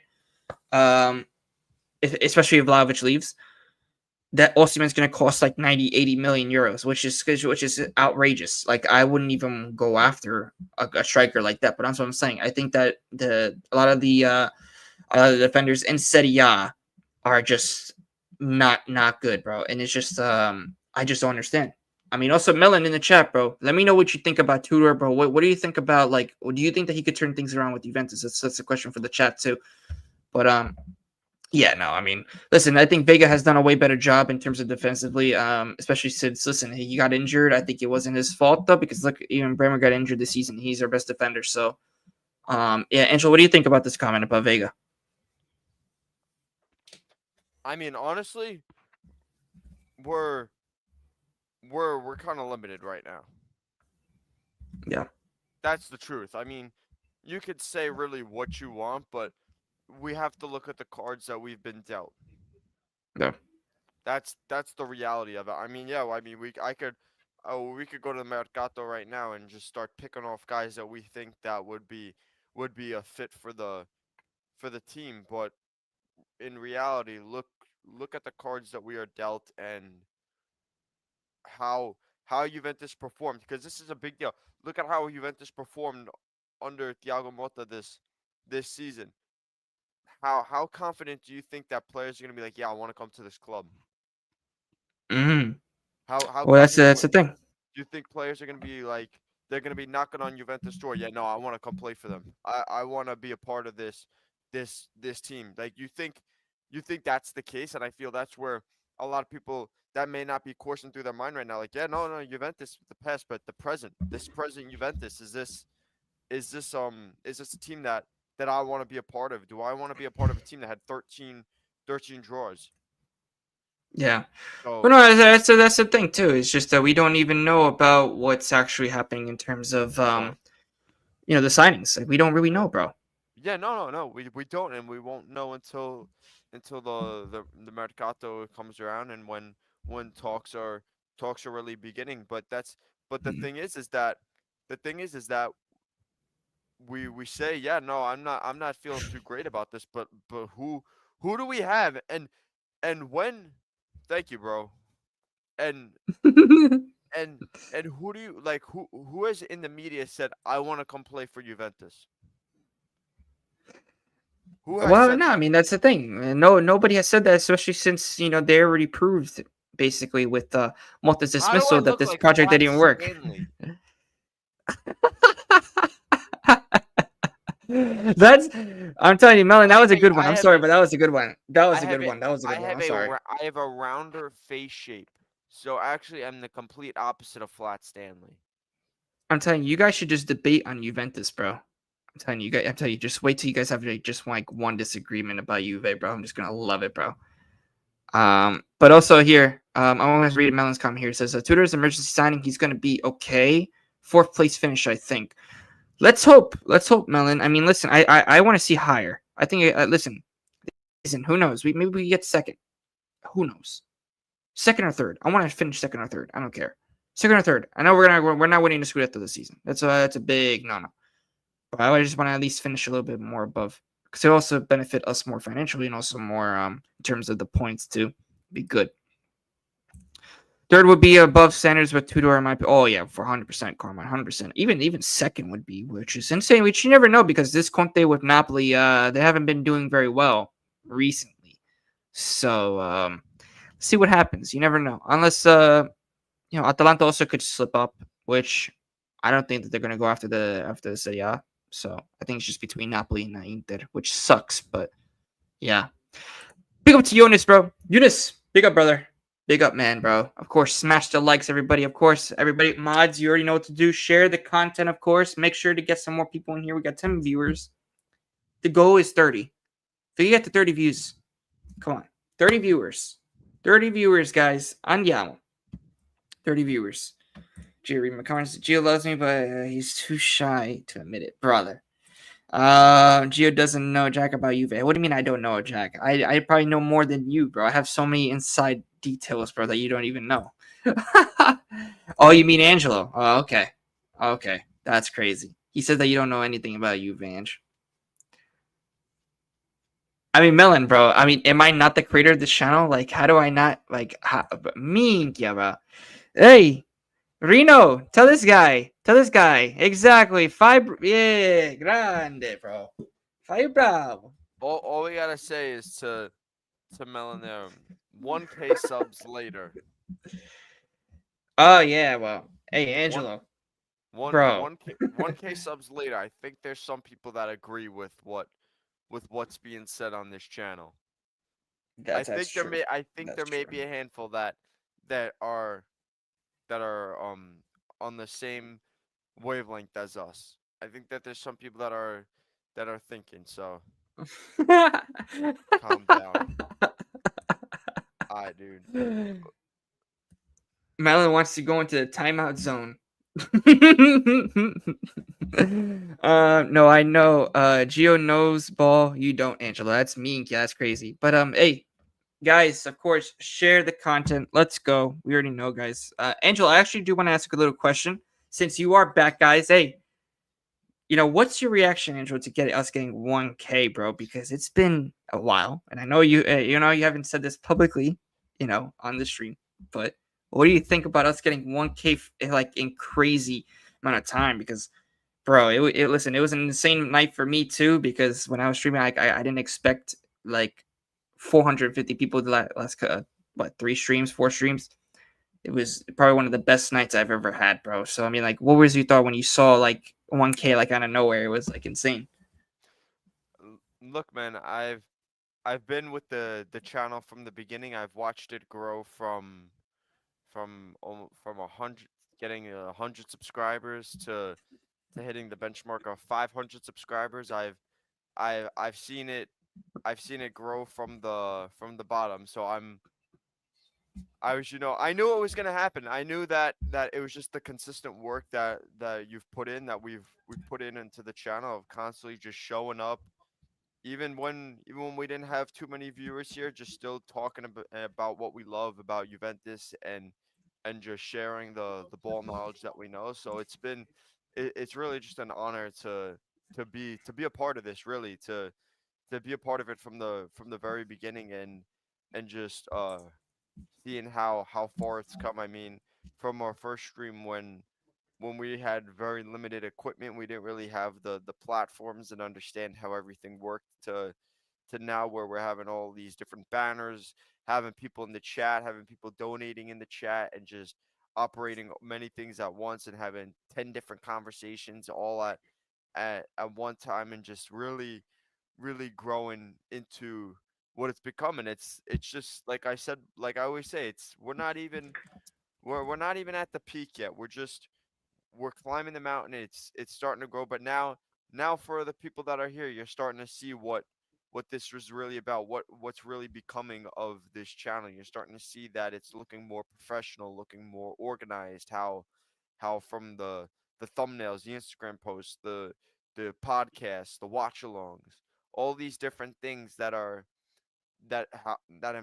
[SPEAKER 2] Especially if Vlahovic leaves, that Osimhen's going to cost like 90, 80 million euros, which is outrageous. Like I wouldn't even go after a striker like that. But that's what I'm saying. I think that a lot of the defenders in Serie A are just not good, bro. And it's just I just don't understand. I mean, also Melon in the chat, bro. Let me know what you think about Tudor, bro. What do you think about do you think that he could turn things around with Juventus? That's a question for the chat too. But yeah, no, I mean, listen, I think Vega has done a way better job in terms of defensively, especially since, listen, he got injured. I think it wasn't his fault, though, because look, even Bremer got injured this season. He's our best defender. So, yeah, Angel, what do you think about this comment about Vega?
[SPEAKER 3] I mean, honestly, we're kind of limited right now.
[SPEAKER 2] Yeah.
[SPEAKER 3] That's the truth. I mean, you could say really what you want, but we have to look at the cards that we've been dealt.
[SPEAKER 2] Yeah.
[SPEAKER 3] That's the reality of it. I mean, yeah, I mean, we could go to the Mercato right now and just start picking off guys that we think that would be a fit for the team, but in reality, look at the cards that we are dealt and how Juventus performed, because this is a big deal. Look at how Juventus performed under Thiago Motta this season. How confident do you think that players are going to be like, yeah, I want to come to this club?
[SPEAKER 2] Mm-hmm.
[SPEAKER 3] How
[SPEAKER 2] Well, that's
[SPEAKER 3] confident
[SPEAKER 2] the thing.
[SPEAKER 3] do you think players are going to be like, they're going to be knocking on Juventus door? Yeah, no, I want to come play for them. I want to be a part of this team. Like, you think that's the case, and I feel that's where a lot of people that may not be coursing through their mind right now. Like, yeah, no, Juventus the past, but the present. This present Juventus is this a team that I want to be a part of? Do I want to be a part of a team that had 13 draws?
[SPEAKER 2] Yeah. Well,
[SPEAKER 3] So
[SPEAKER 2] no, that's the thing too. It's just that we don't even know about what's actually happening in terms of
[SPEAKER 3] no.
[SPEAKER 2] the signings. Like we don't really know, bro.
[SPEAKER 3] Yeah, no. We don't, and we won't know until the Mercato comes around, and when talks are really beginning. But the thing is that we say, yeah, no, I'm not feeling too great about this, but who do we have? And when, thank you, bro. And and and who do you like? Who has in the media said I want to come play for Juventus? Who has
[SPEAKER 2] Well,
[SPEAKER 3] said
[SPEAKER 2] no, I
[SPEAKER 3] that?
[SPEAKER 2] mean that's the thing. No, nobody has said that, especially since they already proved basically with Malta's
[SPEAKER 3] How do I
[SPEAKER 2] dismissal that
[SPEAKER 3] look
[SPEAKER 2] this
[SPEAKER 3] like
[SPEAKER 2] project
[SPEAKER 3] Flat
[SPEAKER 2] didn't even work.
[SPEAKER 3] Stanley?
[SPEAKER 2] That's I'm telling you, Melon, that was a good one.
[SPEAKER 3] I
[SPEAKER 2] I'm
[SPEAKER 3] have
[SPEAKER 2] sorry,
[SPEAKER 3] a
[SPEAKER 2] but that was a good one. That
[SPEAKER 3] I
[SPEAKER 2] was a
[SPEAKER 3] have
[SPEAKER 2] good
[SPEAKER 3] a
[SPEAKER 2] one. That was a good one. I'm sorry.
[SPEAKER 3] I have a rounder face shape. So actually, I'm the complete opposite of Flat Stanley.
[SPEAKER 2] I'm telling you, you guys should just debate on Juventus, bro. I'm telling you, guys. I'm telling you, just wait till you guys have like, just like one disagreement about Juve, bro. I'm just gonna love it, bro. But also here, I want to read Melon's comment here. It says, Tudor's emergency signing. He's gonna be okay. Fourth place finish, I think. Let's hope. Let's hope, Melon. I mean, listen, I want to see higher. I think. Listen. Who knows? Maybe we get second. Who knows? Second or third. I want to finish second or third. I don't care. Second or third. I know we're not winning the Scudetto this season. That's a big no. But I just want to at least finish a little bit more above because it also benefit us more financially and also more in terms of the points too. Be good. Third would be above standards with Tudor in my. Oh yeah, for 100%, Carmine, 100%. Even second would be, which is insane. Which you never know because this Conte with Napoli, they haven't been doing very well recently. So see what happens. You never know, unless Atalanta also could slip up, which I don't think that they're gonna go after the Serie A. So I think it's just between Napoli and Inter, which sucks. But yeah, big up to Jonas, bro. Eunice, big up, brother. Big up, man, bro. Of course, smash the likes, everybody. Of course, everybody, mods, you already know what to do. Share the content, of course. Make sure to get some more people in here. We got 10 viewers. The goal is 30. If you get to 30 views, come on. 30 viewers. 30 viewers, guys. Andiamo. 30 viewers. Gio read my comments. Gio loves me, but he's too shy to admit it. Brother. Gio doesn't know Jack about Juve. What do you mean I don't know Jack? I probably know more than you, bro. I have so many inside details, bro, that you don't even know. Oh, you mean Angelo? Oh, okay. Okay. That's crazy. He said that you don't know anything about Juve, Ange. I mean, Melon, bro. I mean, am I not the creator of this channel? Like, how do I not, like, minchia, bro. Hey, Reno, tell this guy. Tell this guy. Exactly. Yeah, grande, bro. Fai bravo.
[SPEAKER 3] All we gotta say is to Melanarium, 1K subs later.
[SPEAKER 2] Oh, yeah, well. Hey,
[SPEAKER 3] One
[SPEAKER 2] Angelo.
[SPEAKER 3] one
[SPEAKER 2] Bro.
[SPEAKER 3] one K 1K subs later. I think there's some people that agree with what's being said on this channel.
[SPEAKER 2] That's true.
[SPEAKER 3] I think
[SPEAKER 2] That's
[SPEAKER 3] there may
[SPEAKER 2] true.
[SPEAKER 3] be a handful that are that are on the same wavelength as us. I think that there's some people that are thinking. So calm down. Alright, dude.
[SPEAKER 2] Melon wants to go into the timeout zone. No, I know. Gio knows ball. You don't, Angela. That's mean. Yeah, that's crazy. But hey, guys, of course, share the content. Let's go. We already know, guys. Angela, I actually do want to ask a little question. Since you are back, guys, hey, what's your reaction, Angela, to get us getting 1K, bro? Because it's been a while, and I know you haven't said this publicly, on the stream, but what do you think about us getting 1K like in crazy amount of time? Because, bro, listen, it was an insane night for me too. Because when I was streaming, I didn't expect like 450 people the last what 3 streams, 4 streams. It was probably one of the best nights I've ever had, bro. So I mean, like, what was your thought when you saw like 1K like out of nowhere? It was like insane.
[SPEAKER 3] Look, man, I've been with the channel from the beginning. I've watched it grow from 100, getting 100 subscribers to hitting the benchmark of 500 subscribers. I've seen it grow from the bottom. So I was, I knew it was gonna happen. I knew that it was just the consistent work that you've put in, that we've put in into the channel, of constantly just showing up, even when we didn't have too many viewers here, just still talking about what we love about Juventus, and just sharing the ball knowledge that we know. So it's really just an honor to be a part of this, really, to be a part of it from the very beginning, and just seeing how far it's come. I mean, from our first stream, when we had very limited equipment, we didn't really have the platforms and understand how everything worked, to now where we're having all these different banners, having people in the chat, having people donating in the chat, and just operating many things at once and having 10 different conversations all at one time, and just really growing into what it's become. And it's just like I said, like I always say, it's we're not even at the peak yet. We're climbing the mountain. It's starting to grow. But now for the people that are here, you're starting to see what this was really about, what's really becoming of this channel. You're starting to see that it's looking more professional, looking more organized. How from the thumbnails, the Instagram posts, the podcasts, the watch alongs, all these different things that have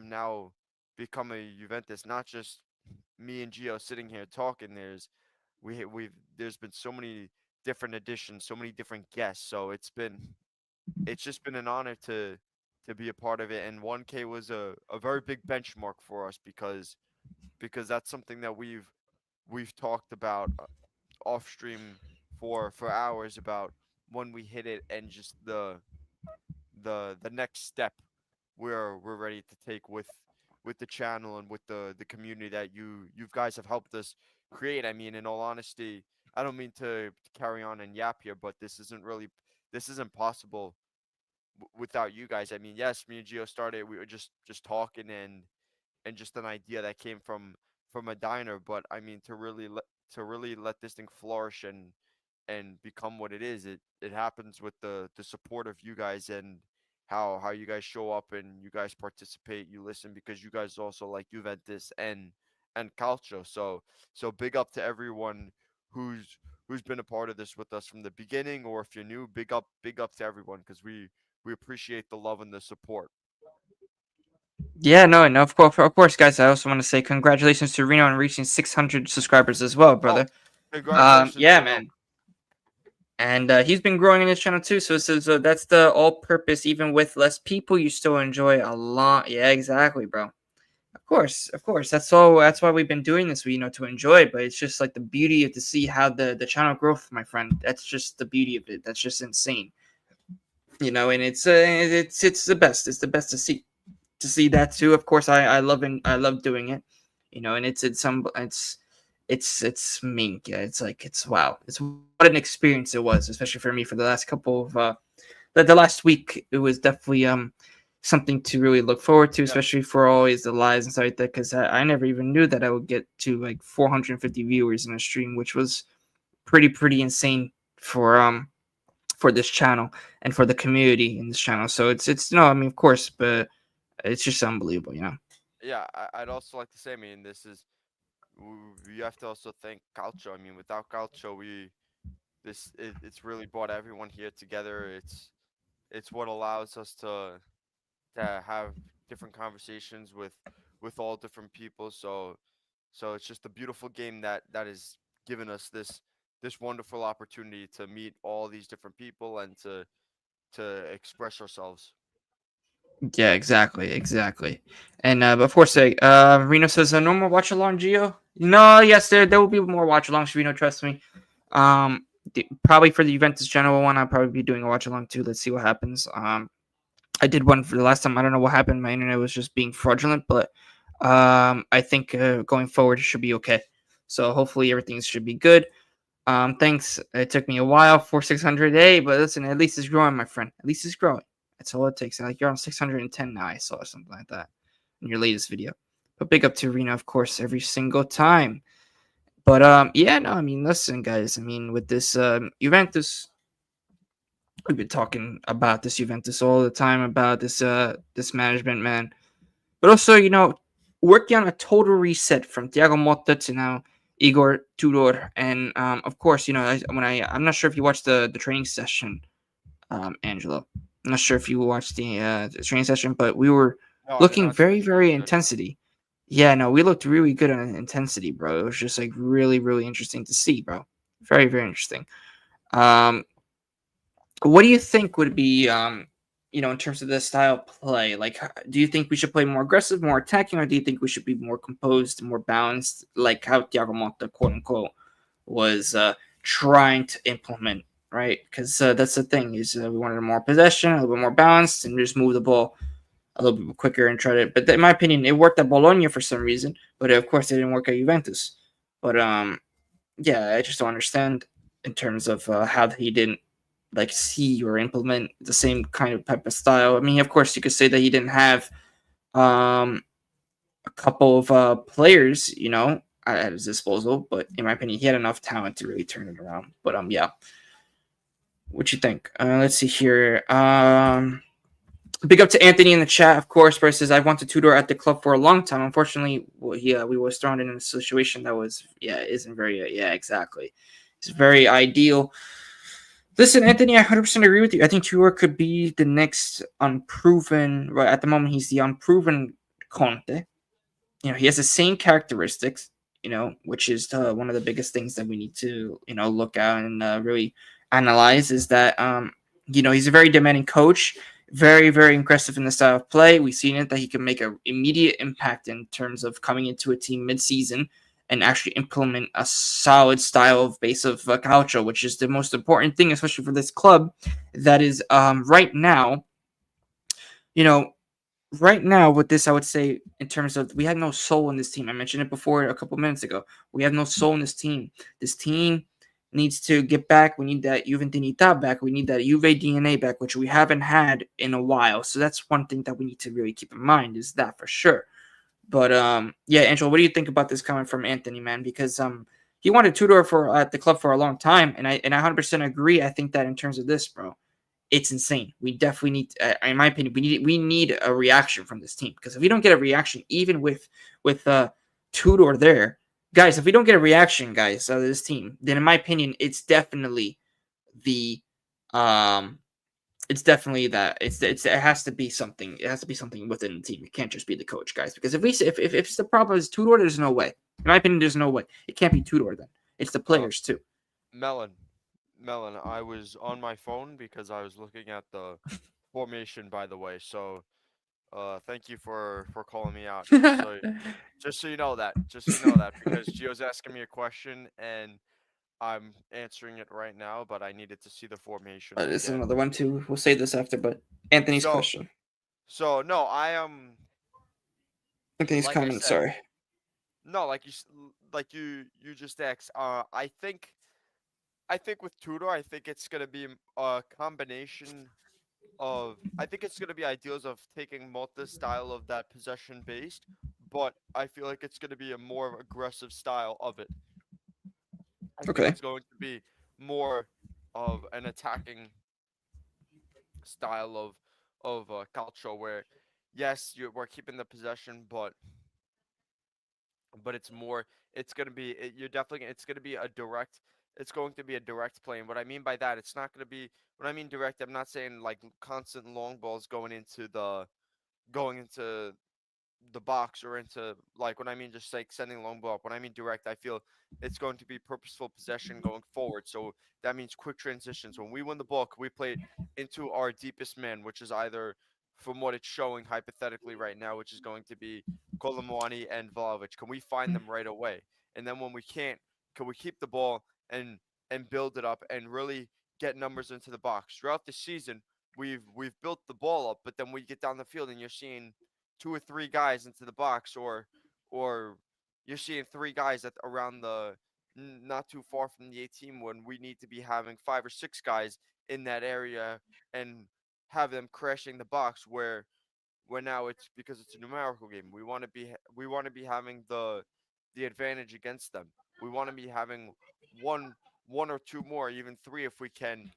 [SPEAKER 3] now become a Juventus. Not just me and Gio sitting here talking. There's been so many different additions, so many different guests. So it's just been an honor to be a part of it. And 1K was a very big benchmark for us, because that's something that we've talked about off stream for hours, about when we hit it, and just the next step we're ready to take with the channel and with the community that you guys have helped us create. I mean, in all honesty, I don't mean to carry on and yap here, but this isn't possible without you guys. I mean, yes, me and Gio started. We were just talking, and just an idea that came from a diner. But I mean, to really let this thing flourish and become what it is, it happens with the support of you guys, and how you guys show up and you guys participate, you listen, because you guys also like Juventus and Calcio. So big up to everyone who's been a part of this with us from the beginning, or if you're new, big up to everyone, because we appreciate the love and the support.
[SPEAKER 2] Yeah, no, and of course, guys. I also want to say congratulations to Reno on reaching 600 subscribers as well,
[SPEAKER 3] Oh,
[SPEAKER 2] brother.
[SPEAKER 3] congratulations,
[SPEAKER 2] Yeah,
[SPEAKER 3] Reno.
[SPEAKER 2] man. And he's been growing in his channel too. So that's the all-purpose. Even with less people, you still enjoy a lot. Yeah, exactly, bro. Of course. That's all. That's why we've been doing this. To enjoy it. But it's just like the beauty of to see how the channel growth, my friend. That's just the beauty of it. That's just insane. And it's the best. It's the best to see that too. Of course, I love doing it. And it's mink. Yeah, it's like it's wow. It's what an experience it was, especially for me for the last couple of the last week. It was definitely something to really look forward to,
[SPEAKER 3] Yeah,
[SPEAKER 2] especially for always the lives and stuff like that. Because I never even knew that I would get to like 450 viewers in a stream, which was pretty insane for this channel and for the community in this channel. So it's no, I mean of course, but it's just unbelievable.
[SPEAKER 3] yeah. I'd also like to say, I mean, you have to also thank Calcio. I mean, without Calcio, it's really brought everyone here together. It's what allows us to have different conversations with all different people. So it's just a beautiful game that has given us this wonderful opportunity to meet all these different people, and to express ourselves.
[SPEAKER 2] Yeah, exactly. And but of course, Reno says a normal watch along, Geo. No, yes, there will be more watch alongs. Reno, trust me. Probably for the Juventus general one, I'll probably be doing a watch along too. Let's see what happens. I did one for the last time. I don't know what happened. My internet was just being fraudulent, but I think going forward it should be okay. So hopefully everything should be good. Thanks. It took me a while for 600. Hey, but listen, at least it's growing, my friend. At least it's growing. That's all it takes. Like you're on 610 now. I saw something like that in your latest video. But big up to Rena, of course, every single time. But yeah, no, I mean, listen, guys. I mean, with this Juventus, we've been talking about this Juventus all the time about this management, man. But also, working on a total reset from Thiago Motta to now Igor, Tudor, and of course, I'm not sure if you watched the training session, Angelo. I'm not sure if you watched the training session, but we were
[SPEAKER 3] No, I did
[SPEAKER 2] looking
[SPEAKER 3] not see the
[SPEAKER 2] very,
[SPEAKER 3] training
[SPEAKER 2] very
[SPEAKER 3] session.
[SPEAKER 2] intensity. Yeah, no, we looked really good on intensity, bro. It was just like really, really interesting to see, bro. Very, very interesting. Um, what do you think would be, in terms of the style play? Like, do you think we should play more aggressive, more attacking, or do you think we should be more composed, more balanced, like how Thiago Motta, quote unquote, was trying to implement right? Because that's the thing is we wanted more possession, a little bit more balanced, and just move the ball a little bit quicker and try to. But in my opinion, it worked at Bologna for some reason, but of course it didn't work at Juventus. But yeah, I just don't understand in terms of how he didn't like see or implement the same kind of type of style. I mean, of course, you could say that he didn't have um a couple of players, at his disposal, but in my opinion, he had enough talent to really turn it around. But yeah, what you think? Let's see here. Big up to Anthony in the chat, of course. Versus I wanted Tudor at the club for a long time. Unfortunately, we was thrown in a situation that was isn't very exactly. It's very ideal. Listen, Anthony, I 100% agree with you. I think Tudor could be the next unproven. Right at the moment, he's the unproven Conte. He has the same characteristics. Which is one of the biggest things that we need to look at and really analyze is that he's a very demanding coach, very very aggressive in the style of play. We've seen it that he can make an immediate impact in terms of coming into a team mid-season and actually implement a solid style of base of calcio, which is the most important thing, especially for this club that is right now. You know, right now with this, I would say in terms of we have no soul in this team. I mentioned it before a couple minutes ago. We have no soul in this team. This team needs to get back. We need that Juventini back. We need that Juve DNA back, which we haven't had in a while. So that's one thing that we need to really keep in mind is that for sure. But yeah, Angelo, what do you think about this coming from Anthony, man? Because he wanted Tudor for at the club for a long time, and I 100% agree. I think that in terms of this, bro, it's insane. We definitely need, in my opinion, we need a reaction from this team because if we don't get a reaction, even with Tudor there, guys, if we don't get a reaction, guys, out of this team, then in my opinion, the um it's definitely that it has to be something. It has to be something within the team. It can't just be the coach, guys. Because if the problem is Tudor, there's no way. In my opinion, there's no way. It can't be Tudor then. It's the
[SPEAKER 3] Uh,
[SPEAKER 2] players too.
[SPEAKER 3] Melon, Melon, I was on my phone because I was looking at the formation, by the way. So, thank you for calling me out. Just so you know that, because Gio's asking me a question and I'm answering it right now, but I needed to see the formation
[SPEAKER 2] This is
[SPEAKER 3] again.
[SPEAKER 2] another one too. We'll say this after, but Anthony's
[SPEAKER 3] So,
[SPEAKER 2] question.
[SPEAKER 3] no,
[SPEAKER 2] Anthony's
[SPEAKER 3] like I
[SPEAKER 2] comment.
[SPEAKER 3] said,
[SPEAKER 2] Sorry.
[SPEAKER 3] no, like you just asked. I think with Tudor, I think it's gonna be a combination of. I think it's gonna be ideals of taking multi style of that possession based, but I feel like it's gonna be a more aggressive style of it. I think
[SPEAKER 2] Okay.
[SPEAKER 3] it's going to be more of an attacking style of calcio where yes, we're keeping the possession, but it's more. It's gonna be you're definitely. It's gonna be a direct. It's going to be a direct play, and what I mean by that, it's not gonna be. When I mean direct, I'm not saying like constant long balls going into the box or into like when I mean just like sending long ball up. When I mean direct, I feel it's going to be purposeful possession going forward. So that means quick transitions. When we win the ball, can we play it into our deepest man, which is either from what it's showing hypothetically right now, which is going to be Kolomwani and Vlahovic. Can we find them right away? And then when we can't, can we keep the ball and build it up and really get numbers into the box? Throughout the season, we've built the ball up, but then we get down the field and you're seeing two or three guys into the box, or you're seeing three guys at around the not too far from the 18 when we need to be having five or six guys in that area and have them crashing the box where now it's because it's a numerical game. We want to be having the advantage against them. We want to be having one one or two more, even three if we can,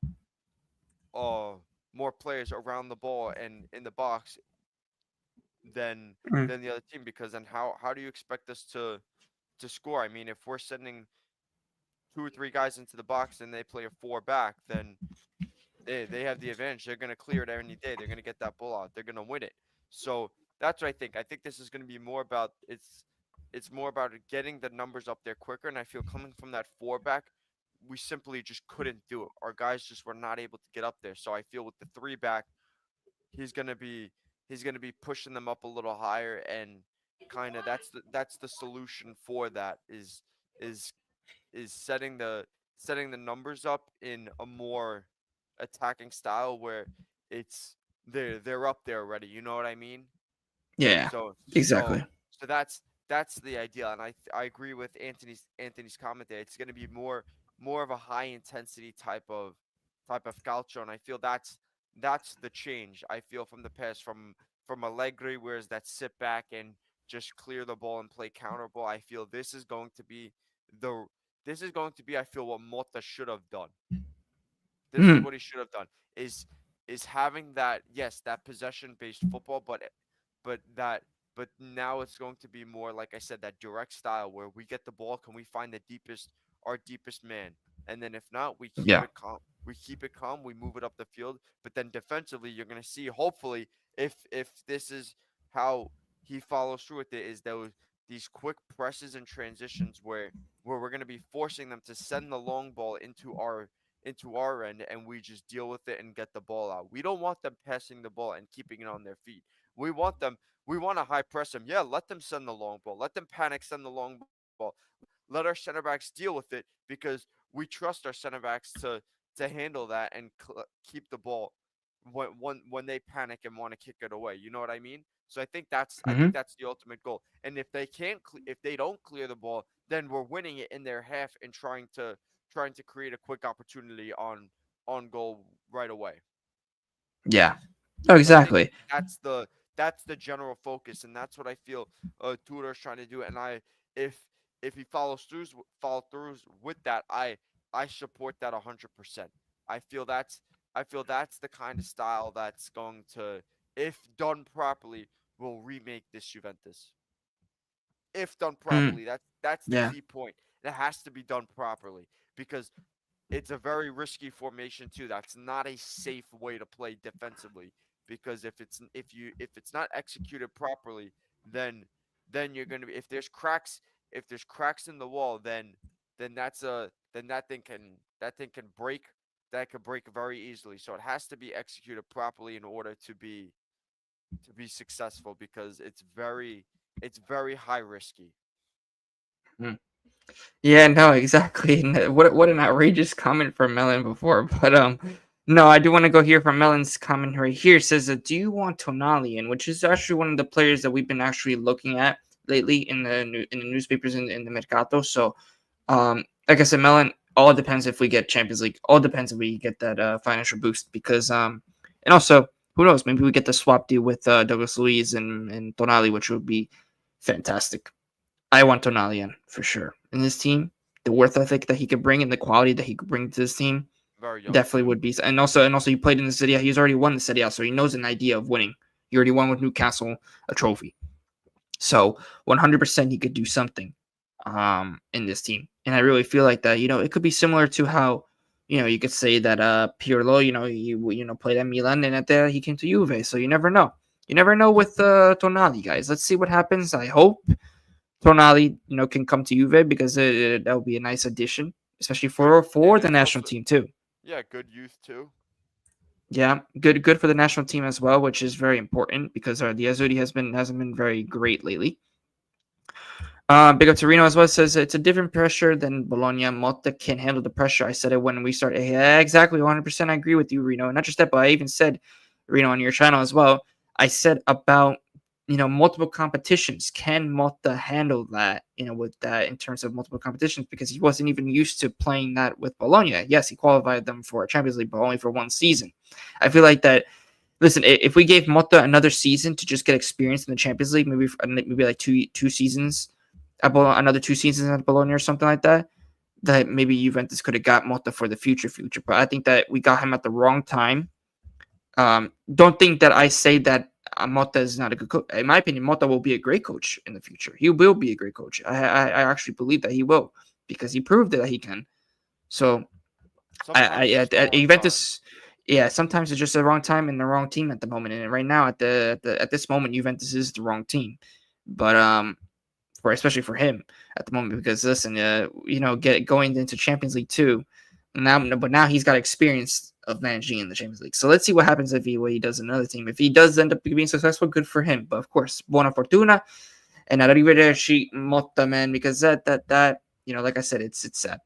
[SPEAKER 3] uh more players around the ball and in the box than
[SPEAKER 2] Mm.
[SPEAKER 3] than the other team because then how do you expect us to score? I mean, if we're sending two or three guys into the box and they play a four back, then they have the advantage. They're gonna clear it any day. They're gonna get that ball out. They're gonna win it. So that's what I think. I think this is gonna be more about it's more about getting the numbers up there quicker. And I feel coming from that four back, we simply just couldn't do it. Our guys just were not able to get up there. So I feel with the three back, he's gonna be he's gonna be pushing them up a little higher and kind of that's the solution for that is is setting setting the numbers up in a more attacking style where it's they're up there already. You know what I mean?
[SPEAKER 2] Yeah,
[SPEAKER 3] So
[SPEAKER 2] exactly.
[SPEAKER 3] so that's the idea, and I agree with Anthony's comment there. It's going to be more of a high intensity type of calcio, and I feel that's the change I feel from the past from Allegri, whereas that sit back and just clear the ball and play counter ball. I feel the this is going to be I feel what Motta should have done. This is
[SPEAKER 2] Mhm.
[SPEAKER 3] what he should have done is is having that, yes, that possession based football, but that but now it's going to be more like I said, that direct style where we get the ball, can we find our deepest man, and then if not,
[SPEAKER 2] Yeah.
[SPEAKER 3] we keep it calm, we move it up the field, but then defensively you're going to see, hopefully, if this is how he follows through with it, is these quick presses and transitions where we're going to be forcing them to send the long ball into our end, and we just deal with it and get the ball out. We don't want them passing the ball and keeping it on their feet. We want them we want to high press them. Yeah, let them send the long ball. Let them panic, send the long ball. Let our center backs deal with it because we trust our center backs to handle that and keep the ball when they panic and want to kick it away. You know what I mean? So I
[SPEAKER 2] Hmm.
[SPEAKER 3] think that's the ultimate goal. And if they don't clear the ball, then we're winning it in their half and trying to create a quick opportunity on goal right away.
[SPEAKER 2] Yeah. Oh,
[SPEAKER 3] So I think
[SPEAKER 2] exactly.
[SPEAKER 3] that's the general focus, and that's what I feel Tudor's trying to do. And if if he follow throughs with that, I support that 100%. I feel that's I feel that's the kind of style that's going to, if done properly, will remake this Juventus. If done
[SPEAKER 2] Mm.
[SPEAKER 3] properly, that's the
[SPEAKER 2] Yeah.
[SPEAKER 3] key point. It has to be done properly because it's a very risky formation too. That's not a safe way to play defensively because if it's not executed properly, then you're gonna be, if there's cracks in the wall, then that thing can break, that could break very easily. So it has to be executed properly in order to be successful because it's very high risky.
[SPEAKER 2] Mm. Yeah, no, exactly. What an outrageous comment from Melon before. But no, I do want to go here from Melon's comment right here. It says, "Do you want Tonali in?" Which is actually one of the players that we've been actually looking at lately in the newspapers in the Mercato. So, like I said, Melon, all depends if we get Champions League. All depends if we get that financial boost because and also who knows, maybe we get the swap deal with Douglas Luiz and Tonali, which would be fantastic. I want Tonali in for sure. In this team, the worth ethic that he could bring and the quality that he could bring to this team
[SPEAKER 3] Very young
[SPEAKER 2] definitely
[SPEAKER 3] too.
[SPEAKER 2] would be. And also, he played in the City. He's already won the City, so he knows an idea of winning. He already won with Newcastle a trophy, so 100% he could do something in this team. And I really feel like that. It could be similar to how you could say that Pirlo, played at Milan and at there he came to Juve. So you never know. You never know with Tonali, guys. Let's see what happens. I hope Tonali, can come to Juve because that would be a nice addition, especially
[SPEAKER 3] Good,
[SPEAKER 2] for
[SPEAKER 3] and
[SPEAKER 2] the
[SPEAKER 3] it's
[SPEAKER 2] national
[SPEAKER 3] also,
[SPEAKER 2] team too.
[SPEAKER 3] yeah, good youth too.
[SPEAKER 2] Yeah, good for the national team as well, which is very important because the Azzurri hasn't been very great lately. Big up to Reno as well. Says it's a different pressure than Bologna. Motta can't handle the pressure. I said it when we started. Yeah, exactly, 100%. I agree with you, Reno. And not just that, but I even said, Reno, on your channel as well. I said about multiple competitions. Can Motta handle that? With that in terms of multiple competitions because he wasn't even used to playing that with Bologna. Yes, he qualified them for a Champions League, but only for one season. I feel like that. Listen, if we gave Motta another season to just get experience in the Champions League, maybe like two seasons another 2 seasons at Bologna or something like that, that maybe Juventus could have got Motta for the future. But I think that we got him at the wrong time. Don't think that I say that Motta is not a good coach. In my opinion, Motta will be a great coach in the future. He will be a great coach. I actually believe that he will because he proved that he can. So
[SPEAKER 3] Sometimes it's just the
[SPEAKER 2] at
[SPEAKER 3] wrong time.
[SPEAKER 2] Juventus, yeah, sometimes it's just the wrong time and the wrong team at the moment. And right now, at this moment, Juventus is the wrong team. But for especially for him at the moment because listen, get going into Champions League too. Now he's got experience of managing in the Champions League. So let's see what happens what he does in another team. If he does end up being successful, good for him. But of course, buona fortuna and arrivederci Motta, man, because that like I said, it's sad.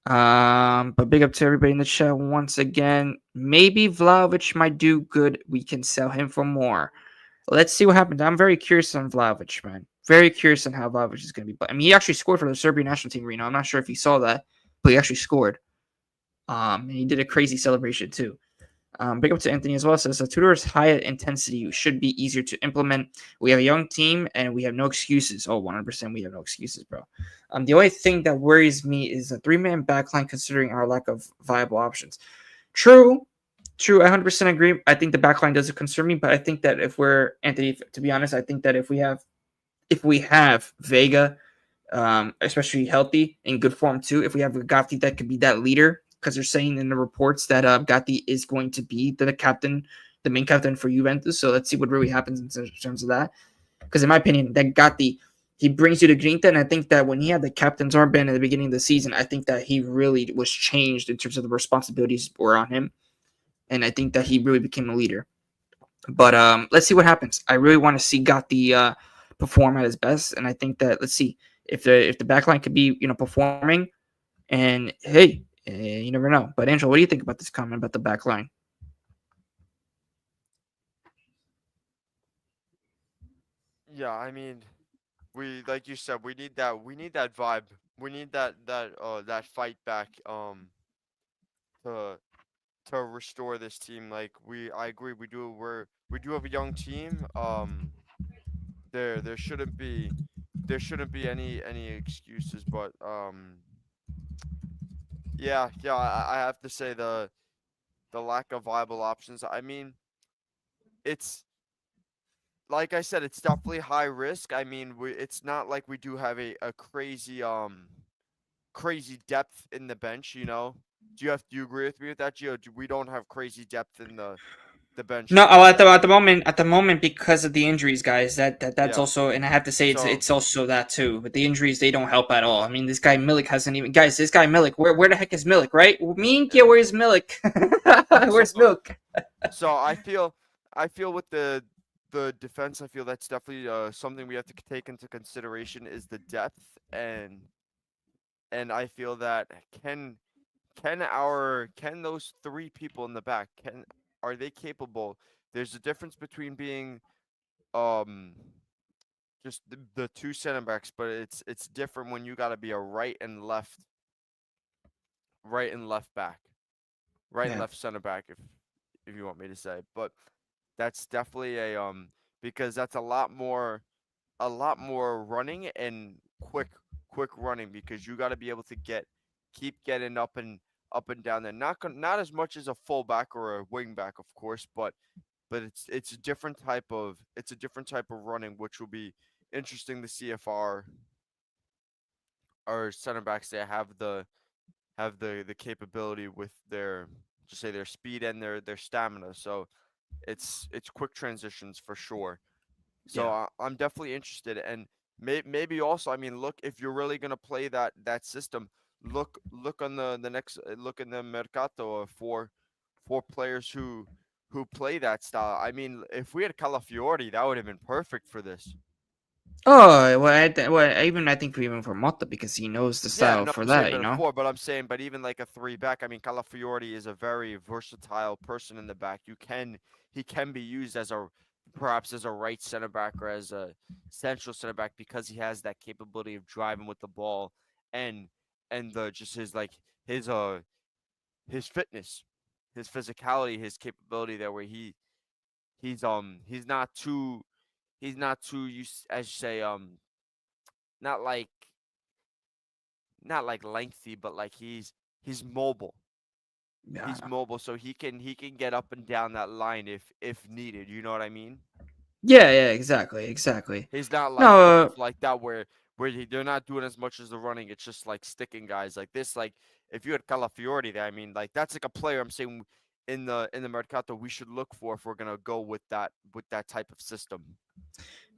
[SPEAKER 2] But big up to everybody in the chat once again. Maybe Vlahovic might do good. We can sell him for more. Let's see what happens. I'm very curious on Vlahovic, man. Very curious on how Vlahovic is going to be. But I mean, he actually scored for the Serbian national team, Reno. I'm not sure if you saw that, but he actually scored. And he did a crazy celebration too. Big up to Anthony as well. Says Tudor's high intensity should be easier to implement. We have a young team and we have no excuses. Oh, 100% we have no excuses, bro. The only thing that worries me is a 3-man backline considering our lack of viable options. True, I 100% agree. I think the backline doesn't concern me, but I think that if we're Anthony, to be honest, I think that if we have Vega, especially healthy in good form too, if we have a Gatti that could be that leader, because they're saying in the reports that Gatti is going to be the captain, the main captain for Juventus. So let's see what really happens in terms of that. Because in my opinion, that Gatti, he brings you to Grinta, and I think that when he had the captain's armband at the beginning of the season, I think that he really was changed in terms of the responsibilities were on him, and I think that he really became a leader. But let's see what happens. I really want to see Gatti perform at his best, and I think that let's see if the backline could be performing. And hey, you never know. But Angel, what do you think about this comment about the backline?
[SPEAKER 3] Yeah, I mean, we like you said, we need that. We need that vibe. We need that fight back. To restore this team. Like I agree. We do have a young team. There shouldn't be any excuses. But yeah. I have to say the lack of viable options. I mean, it's like I said, it's definitely high risk. I mean, it's not like we do have a crazy depth in the bench. Do you agree with me with that, Gio? We don't have crazy depth in the bench.
[SPEAKER 2] No, oh, at the moment, because of the injuries, guys, that's
[SPEAKER 3] Yeah.
[SPEAKER 2] also, and I have to say
[SPEAKER 3] So
[SPEAKER 2] it's also that too. But the injuries, they don't help at all. I mean, this guy Milik hasn't even, guys. This guy Milik, where the heck is Milik, right? Minkia,
[SPEAKER 3] yeah.
[SPEAKER 2] where's Milik?
[SPEAKER 3] So
[SPEAKER 2] Where's Milik?
[SPEAKER 3] so I feel with the defense, I feel that's definitely something we have to take into consideration is the depth and I feel that can those three people in the back can are they capable? There's a difference between being um just the two center backs, but it's different when you got to be a right and left back, right and
[SPEAKER 2] Yeah,
[SPEAKER 3] left center back if you want me to say. But that's definitely a because that's a lot more running and quick running because you got to be able to keep getting up and down there. Not as much as a fullback or a wing back, of course, but it's a different type of running, which will be interesting to see if our center backs they have the capability with their just say their speed and their stamina. So it's quick transitions for sure. So
[SPEAKER 2] yeah.
[SPEAKER 3] I'm definitely interested, and maybe also, I mean, look, if you're really gonna play that system, look on the next look in the mercato for players who play that style. I mean, if we had Calafiori, that would have been perfect for this.
[SPEAKER 2] Oh, I think even for Motta because he knows the
[SPEAKER 3] Yeah,
[SPEAKER 2] style
[SPEAKER 3] no,
[SPEAKER 2] for
[SPEAKER 3] I'm saying
[SPEAKER 2] that, you know.
[SPEAKER 3] before, but I'm saying, but even like a three back, I mean, Calafiori is a very versatile person in the back. He can be used as perhaps as a right center back or as a central center back because he has that capability of driving with the ball and the just his like his fitness, his physicality, his capability there where he's not too used as you say not like not like lengthy, but like he's mobile. He's
[SPEAKER 2] Yeah,
[SPEAKER 3] mobile, so he can get up and down that line if needed. You know what I mean?
[SPEAKER 2] yeah, exactly.
[SPEAKER 3] He's not like
[SPEAKER 2] No,
[SPEAKER 3] like that where they're not doing as much as the running. It's just like sticking guys like this. Like if you had Calafiori there, I mean, like that's like a player I'm saying in the Mercato we should look for if we're gonna go with that type of system.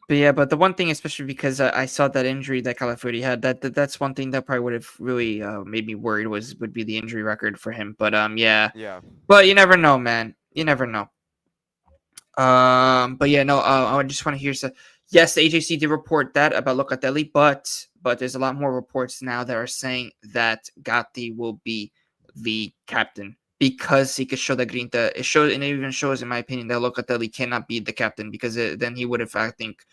[SPEAKER 2] but yeah, but the one thing, especially because I saw that injury that Calafuti had, that's one thing that probably would have really made me worried would be the injury record for him. But yeah,
[SPEAKER 3] Yeah.
[SPEAKER 2] but you never know, man. You never know. But yeah, no. I just want to hear Yes, the AJC did report that about Locatelli, but there's a lot more reports now that are saying that Gatti will be the captain because he could show that Grinta. It shows, and it even shows, in my opinion, that Locatelli cannot be the captain because then he would have, I think,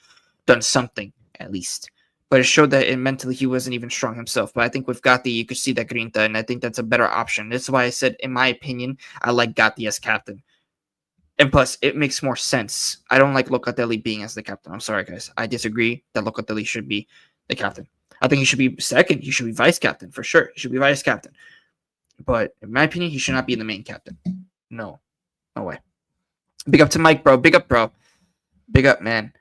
[SPEAKER 2] done something at least. But it showed that mentally he wasn't even strong himself. But I think with Gatti, you could see that Grinta, and I think that's a better option. That's why I said, in my opinion, I like Gatti as captain. And plus, it makes more sense. I don't like Locatelli being as the captain. I'm sorry, guys. I disagree that Locatelli should be the captain. I think he should be second. He should be vice captain for sure. He should be vice captain. But in my opinion, he should not be the main captain. No way. Big up to Mike, bro. Big up, bro. Big up, man.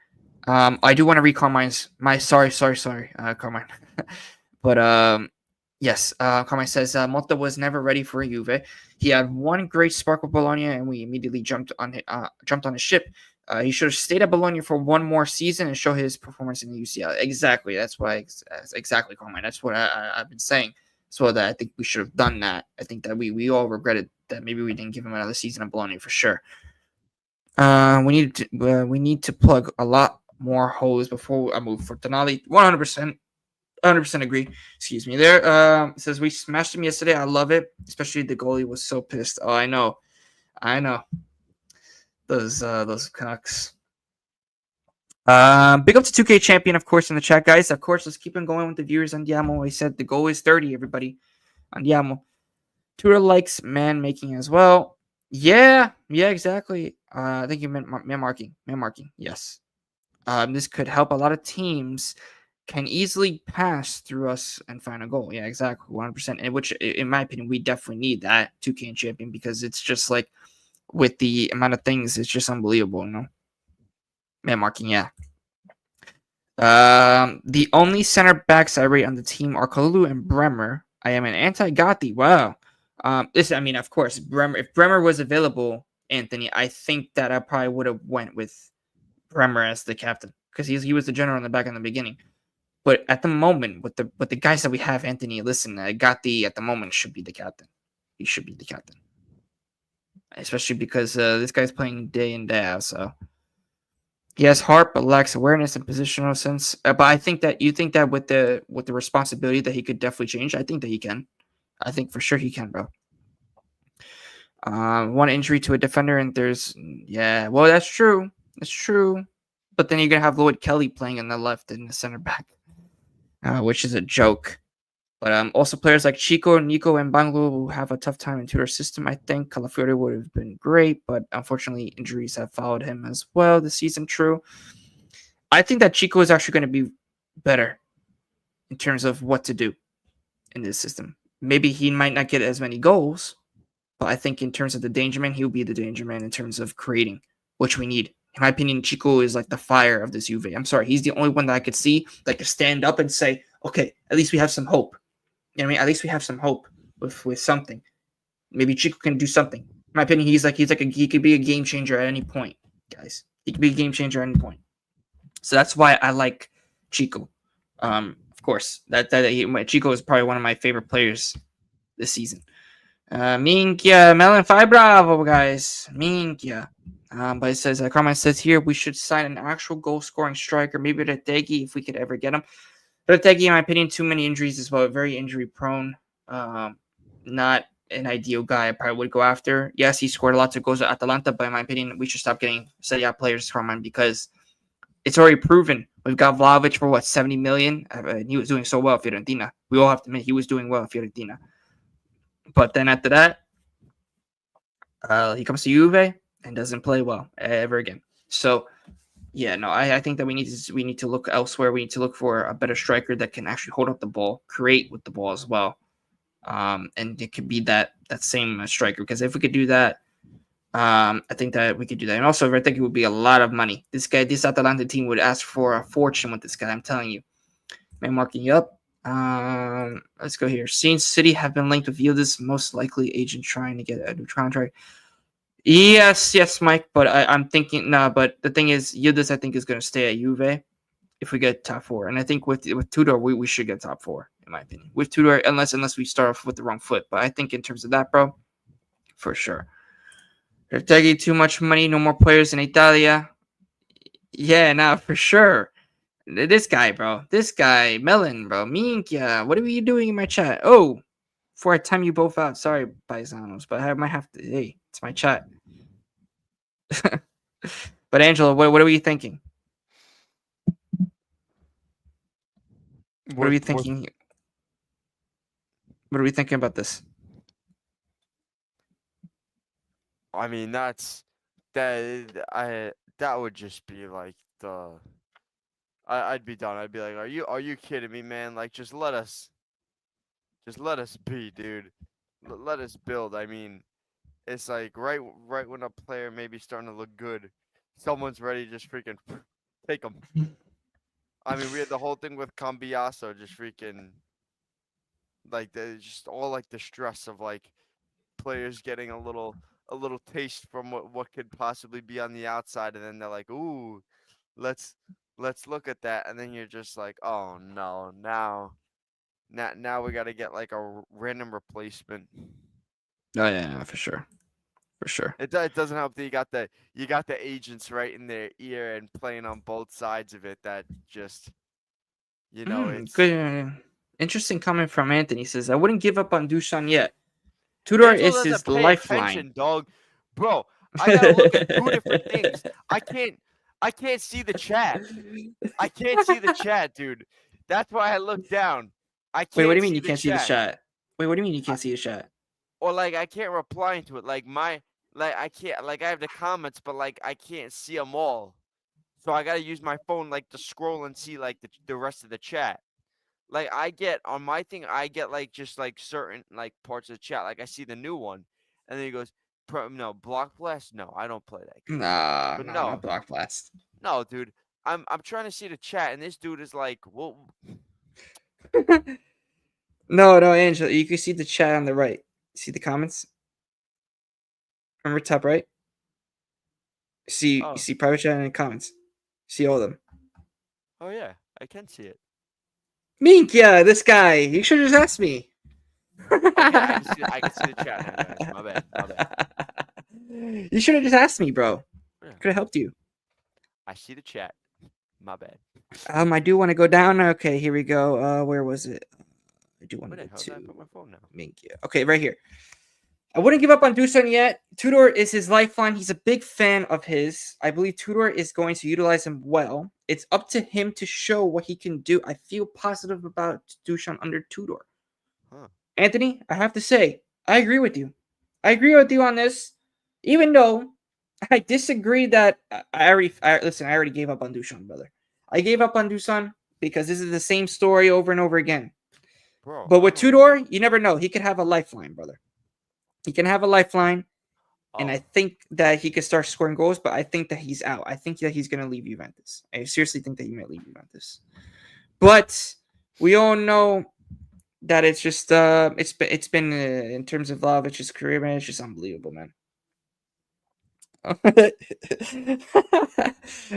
[SPEAKER 2] I do want to read Carmine's. Sorry, Carmine. But yes, Carmine says Motta was never ready for a Juve. He had one great spark with Bologna, and we immediately jumped on his ship. He should have stayed at Bologna for one more season and show his performance in the UCL. Exactly. That's why. Exactly, Carmine. That's what I've been saying. So that I think we should have done that. I think that we all regretted that maybe we didn't give him another season at Bologna for sure. We need to plug a lot more holes before I move for Tonali. 100% agree. Excuse me. There says we smashed him yesterday. I love it. Especially the goalie was so pissed. Oh, I know. Those Canucks. Big up to 2K champion, of course, in the chat, guys. Of course, let's keep on going with the viewers. Andiamo. I said the goal is 30, everybody. Andiamo. Tudor likes man making as well. Yeah, exactly. I think you meant man marking. Yes. This could help a lot of teams can easily pass through us and find a goal. Yeah, exactly. 100%. And which, in my opinion, we definitely need that 2K and champion because it's just like with the amount of things, it's just unbelievable, you know? Man marking, yeah. The only center backs I rate on the team are Kalulu and Bremer. I am an anti-Gatti. Wow. Of course, Bremer. If Bremer was available, Anthony, I think that I probably would have went with Bremer as the captain because he was the general in the back in the beginning. But at the moment, with the guys that we have, Anthony, listen, Gatti at the moment should be the captain. He should be the captain, especially because this guy's playing day in day out. So he has heart, but lacks awareness and positional sense. But I think that you think that with the responsibility that he could definitely change. I think that he can. I think for sure he can, bro. One injury to a defender, and well, that's true. That's true. But then you're gonna have Lloyd Kelly playing on the left and the center back, which is a joke. But also players like Chico, Nico, and Banglo will have a tough time in Tudor system. I think Calafiore would have been great, but unfortunately injuries have followed him as well this season. True. I think that Chico is actually going to be better in terms of what to do in this system. Maybe he might not get as many goals, but I think in terms of the danger man, he'll be the danger man in terms of creating, which we need. In my opinion, Chico is like the fire of this Juve. I'm sorry. He's the only one that I could see that could stand up and say, okay, at least we have some hope. You know what I mean? At least we have some hope with something. Maybe Chico can do something. In my opinion, he could be a game changer at any point, guys. He could be a game changer at any point. So that's why I like Chico. Of course, Chico is probably one of my favorite players this season. Minchia, Melon 5 Bravo, guys. Minchia. But it says, Carmine says here, we should sign an actual goal-scoring striker, maybe Retegi, if we could ever get him. Retegi, in my opinion, too many injuries as well. Very injury-prone. Not an ideal guy I probably would go after. Yes, he scored lots of goals at Atalanta, but in my opinion, we should stop getting Serie A players from him because it's already proven. We've got Vlahovic for, 70 million? He was doing so well at Fiorentina. We all have to admit he was doing well at Fiorentina. But then after that, he comes to Juve and doesn't play well ever again. So, yeah, no, I think that we need to look elsewhere. We need to look for a better striker that can actually hold up the ball, create with the ball as well. And it could be that same striker, because if we could do that, I think that we could do that. And also, I think it would be a lot of money. This Atalanta team would ask for a fortune with this guy. I'm telling you. Man, marking you up. Let's go here. Since City have been linked with Yildiz, most likely agent trying to get a new contract. Yes, Mike. But I'm thinking But the thing is, Yildiz I think is going to stay at Juve if we get top 4, and I think with Tudor we should get top 4 in my opinion. With Tudor, unless we start off with the wrong foot, but I think in terms of that, bro, for sure. They're taking too much money. No more players in Italia. Yeah, nah, for sure. This guy, bro. This guy, Melon, bro. Minkia, what are you doing in my chat? Oh, before I time you both out. Sorry, paisanos, but I might have to. Hey, it's my chat. But Angela, what are you thinking? What are
[SPEAKER 3] With
[SPEAKER 2] we
[SPEAKER 3] with
[SPEAKER 2] thinking? What are we thinking about this?
[SPEAKER 3] I mean, that would just be like I'd be done. I'd be like, are you kidding me, man? Like, just let us be, dude. Let us build. I mean, it's like right when a player maybe starting to look good, someone's ready to just freaking take them. I mean, we had the whole thing with Cambiasso, just freaking like just all like the stress of like players getting a little taste from what could possibly be on the outside, and then they're like, ooh, let's let's look at that, and then you're just like, oh no, now we got to get like a random replacement.
[SPEAKER 2] Oh yeah, for sure, for sure.
[SPEAKER 3] It doesn't help that you got the agents right in their ear and playing on both sides of it. That just it's
[SPEAKER 2] Good. Interesting comment from Anthony. Says I wouldn't give up on Dushan yet. Tudor
[SPEAKER 3] Angelo
[SPEAKER 2] is
[SPEAKER 3] doesn't
[SPEAKER 2] his
[SPEAKER 3] pay
[SPEAKER 2] lifeline.
[SPEAKER 3] attention, dog. Bro, I gotta look at two different things. I can't see the chat. I can't see the chat, dude. That's why I look down. I
[SPEAKER 2] Wait, what do
[SPEAKER 3] can't
[SPEAKER 2] you mean
[SPEAKER 3] see
[SPEAKER 2] you
[SPEAKER 3] the
[SPEAKER 2] can't see the
[SPEAKER 3] chat.
[SPEAKER 2] chat? Wait, what do you mean you
[SPEAKER 3] I,
[SPEAKER 2] can't see the chat?
[SPEAKER 3] or like I can't reply into it. Like I can't like I have the comments, but like I can't see them all. So I gotta use my phone like to scroll and see like the rest of the chat. Like I get on my thing, I get like just like certain like parts of the chat. Like I see the new one, and then he goes, no, Block Blast. No, I don't play that game.
[SPEAKER 2] Nah,
[SPEAKER 3] But
[SPEAKER 2] nah, not
[SPEAKER 3] no,
[SPEAKER 2] Block Blast.
[SPEAKER 3] no, dude. I'm trying to see the chat, and this dude is like, well,
[SPEAKER 2] No, no, Angela, you can see the chat on the right. See the comments? Remember top right? You
[SPEAKER 3] oh,
[SPEAKER 2] see private chat and comments. See all of them.
[SPEAKER 3] oh yeah, I can see it.
[SPEAKER 2] Mink, yeah, this guy. You should have just asked me.
[SPEAKER 3] Okay, I can see the chat now, guys. My bad, my bad.
[SPEAKER 2] You should have just asked me, bro.
[SPEAKER 3] Yeah,
[SPEAKER 2] Could have helped you.
[SPEAKER 3] I see the chat. My bad.
[SPEAKER 2] I do want to go down. Okay, here we go. Where was it? I do want
[SPEAKER 3] Where
[SPEAKER 2] to
[SPEAKER 3] the
[SPEAKER 2] go
[SPEAKER 3] hell did I put my
[SPEAKER 2] to
[SPEAKER 3] phone now?
[SPEAKER 2] Minkia. Okay, right here. I wouldn't give up on Dusan yet. Tudor is his lifeline. He's a big fan of his. I believe Tudor is going to utilize him well. It's up to him to show what he can do. I feel positive about Dusan under Tudor.
[SPEAKER 3] Huh?
[SPEAKER 2] Anthony, I have to say, I agree with you. I agree with you on this, even though I disagree that listen. I already gave up on Dusan, brother. I gave up on Dusan because this is the same story over and over again.
[SPEAKER 3] Bro,
[SPEAKER 2] But
[SPEAKER 3] I
[SPEAKER 2] with
[SPEAKER 3] don't.
[SPEAKER 2] Tudor, you never know. He could have a lifeline, brother. He can have a lifeline, and I
[SPEAKER 3] Oh,
[SPEAKER 2] think that he could start scoring goals. But I think that he's out. I think that he's going to leave Juventus. I seriously think that he might leave Juventus. But we all know that it's just it's been in terms of Vlavic's career, man. It's just unbelievable, man.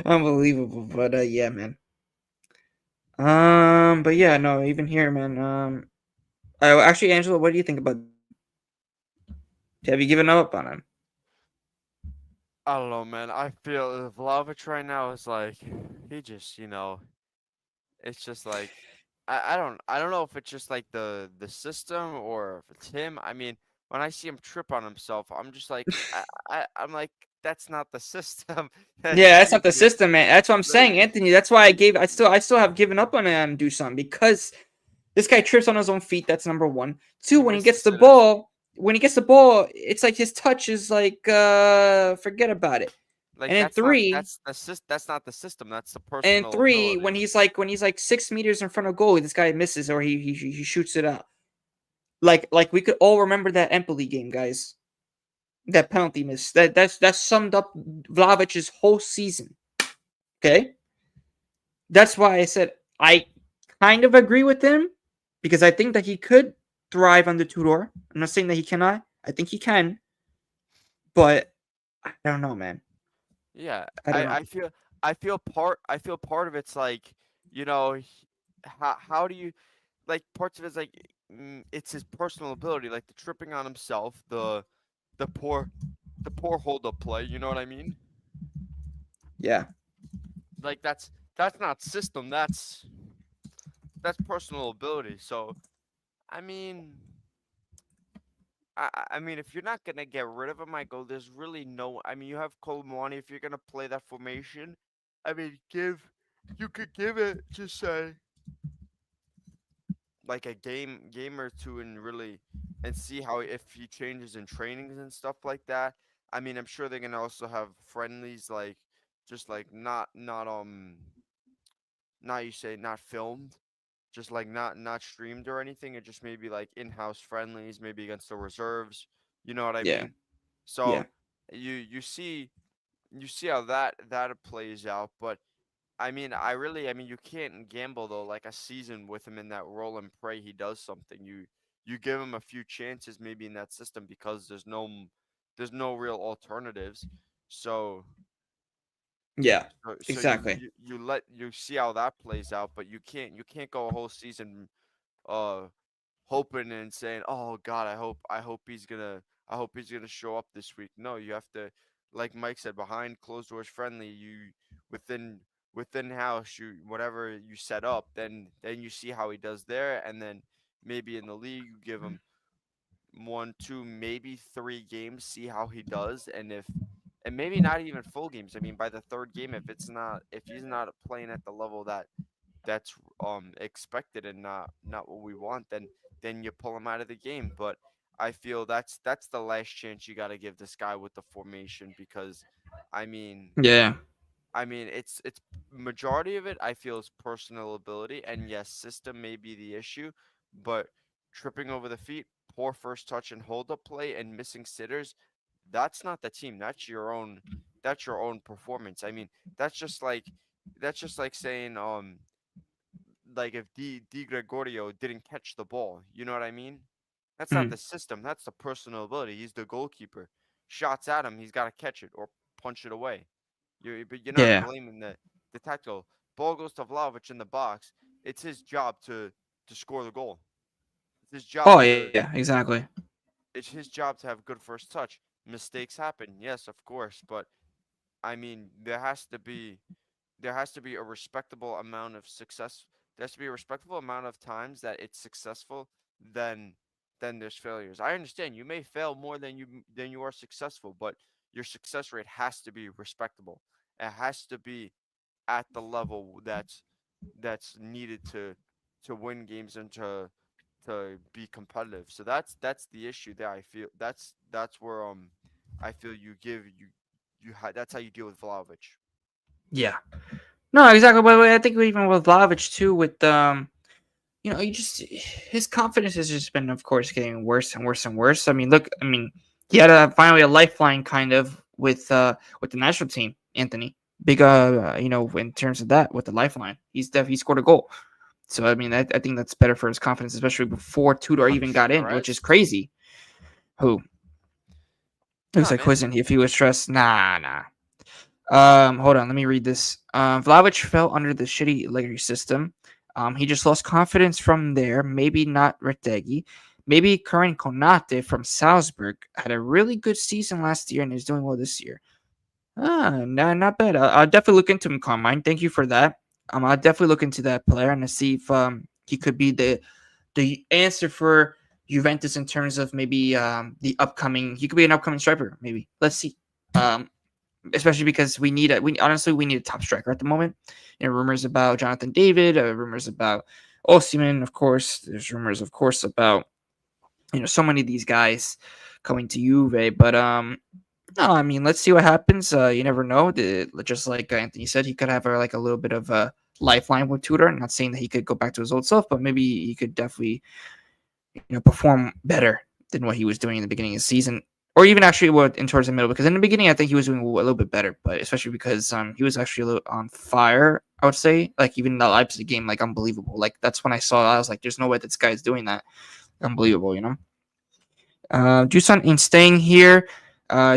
[SPEAKER 2] Unbelievable, but yeah, man. But yeah, no, even here, man. Actually, Angela, what do you think about? Have you given up on him?
[SPEAKER 3] I don't know, man. I feel Vlahovic right now is like he just, it's just like I don't know if it's just like the system or if it's him. I mean, when I see him trip on himself, I'm just like I'm like that's not the system that
[SPEAKER 2] Yeah, that's not
[SPEAKER 3] he's
[SPEAKER 2] the
[SPEAKER 3] using.
[SPEAKER 2] system, man. That's what I'm
[SPEAKER 3] Like,
[SPEAKER 2] saying, Anthony. That's why I still have given up on him. Do something because this guy trips on his own feet. That's number one. Two,
[SPEAKER 3] he
[SPEAKER 2] when he
[SPEAKER 3] misses
[SPEAKER 2] gets the
[SPEAKER 3] sitters.
[SPEAKER 2] ball, it's like his touch is like forget about it.
[SPEAKER 3] Like
[SPEAKER 2] And then
[SPEAKER 3] that's not
[SPEAKER 2] three,
[SPEAKER 3] that's not the system. That's the
[SPEAKER 2] and
[SPEAKER 3] personal
[SPEAKER 2] three,
[SPEAKER 3] ability.
[SPEAKER 2] when he's like 6 meters in front of goal, this guy misses or he shoots it out. Like we could all remember that Empoli game, guys. That penalty miss. That summed up Vlavic's whole season. Okay, that's why I said I kind of agree with him because I think that he could thrive under Tudor. I'm not saying that he cannot. I think he can, but I don't know, man.
[SPEAKER 3] Yeah,
[SPEAKER 2] I don't know.
[SPEAKER 3] I feel part of it's like, you know, how do you like parts of it's like it's his personal ability, like the tripping on himself, the poor the poor hold up play, you know what I mean?
[SPEAKER 2] Yeah,
[SPEAKER 3] like that's not system. That's personal ability. So I mean, I mean, if you're not gonna get rid of him, I go. There's really no. I mean, you have Colomwani. If you're gonna play that formation, I mean, you could give it just say like a game or two and really and see how if he changes in trainings and stuff like that. I mean, I'm sure they're gonna also have friendlies like just like not you say not filmed, just like not streamed or anything, and just maybe like in-house friendlies, maybe against the reserves. You know what I
[SPEAKER 2] Yeah,
[SPEAKER 3] mean? So
[SPEAKER 2] yeah,
[SPEAKER 3] you see how that plays out, but I mean you can't gamble though like a season with him in that role and pray he does something. You give him a few chances maybe in that system because there's no real alternatives. So
[SPEAKER 2] yeah.
[SPEAKER 3] so
[SPEAKER 2] Exactly.
[SPEAKER 3] you see how that plays out, but you can't go a whole season uh hoping and saying, "Oh God, I hope he's gonna show up this week." No, you have to, like Mike said, behind closed doors friendly. Within within house, you whatever you set up, then you see how he does there, and then maybe in the league you give him one, two, maybe 3 games, see how he does, and maybe not even full games. I mean, by the third game, if he's not playing at the level that's expected and not what we want, then you pull him out of the game. But I feel that's the last chance you got to give this guy with the formation because I mean
[SPEAKER 2] Yeah,
[SPEAKER 3] it's majority of it I feel is personal ability, and yes, system may be the issue, but tripping over the feet, poor first touch and hold up play, and missing sitters, that's not the team. That's your own performance. I mean, that's just like that's just like saying like if Di Gregorio didn't catch the ball, you know what I mean? That's not
[SPEAKER 2] mm,
[SPEAKER 3] the system. That's the personal ability. He's the goalkeeper. Shots at him, he's got to catch it or punch it away. But you're not
[SPEAKER 2] yeah.
[SPEAKER 3] blaming the tactical. Ball goes to Vlahovic in the box. It's his job to score the goal. It's his
[SPEAKER 2] Oh
[SPEAKER 3] job
[SPEAKER 2] yeah,
[SPEAKER 3] to
[SPEAKER 2] exactly.
[SPEAKER 3] it's his job to have good first touch. Mistakes happen, yes, of course, but I mean there has to be a respectable amount of success. There has to be a respectable amount of times that it's successful than than there's failures. I understand you may fail more than you are successful, but your success rate has to be respectable. It has to be at the level that's needed to win games and to be competitive. So that's the issue there. I feel that's where I feel that's how you deal with Vlahovic.
[SPEAKER 2] Yeah. No, exactly. But I think even with Vlahovic too, with you just his confidence has just been, of course, getting worse and worse and worse. I mean, look, I mean, he had finally a lifeline kind of with the national team, Anthony. Big in terms of that with the lifeline, he scored a goal. So I mean, I think that's better for his confidence, especially before Tudor
[SPEAKER 3] I'm
[SPEAKER 2] even got in, which is
[SPEAKER 3] stressed.
[SPEAKER 2] crazy. Who? Looks
[SPEAKER 3] Nah,
[SPEAKER 2] like
[SPEAKER 3] man.
[SPEAKER 2] Quizen. If he was stressed, nah, nah. Hold on, let me read this. Vlahovic fell under the shitty legacy system. He just lost confidence from there. Maybe not Retegi. Maybe current Konate from Salzburg had a really good season last year and is doing well this year. No, not bad. I'll definitely look into him, Carmine. Thank you for that. I'll definitely look into that player and to see if he could be the answer for Juventus in terms of maybe the upcoming. He could be an upcoming striker. Maybe let's see. Um, Especially because we need a top striker at the moment. Rumors about Jonathan David, rumors about Osimhen, of course. There's rumors, of course, about so many of these guys coming to Juve. But no, I mean, let's see what happens. You never know. Just like Anthony said, he could have like a little bit of a lifeline with Tudor. I'm not saying that he could go back to his old self, but maybe he could definitely perform better than what he was doing in the beginning of the season, or even actually what in towards the middle. Because in the beginning, I think he was doing a little bit better, but especially because he was actually a little on fire. I would say, like even the Leipzig game, like unbelievable. Like that's when I was like, "There's no way this guy's doing that." Unbelievable, you know. Jusan ain't staying here.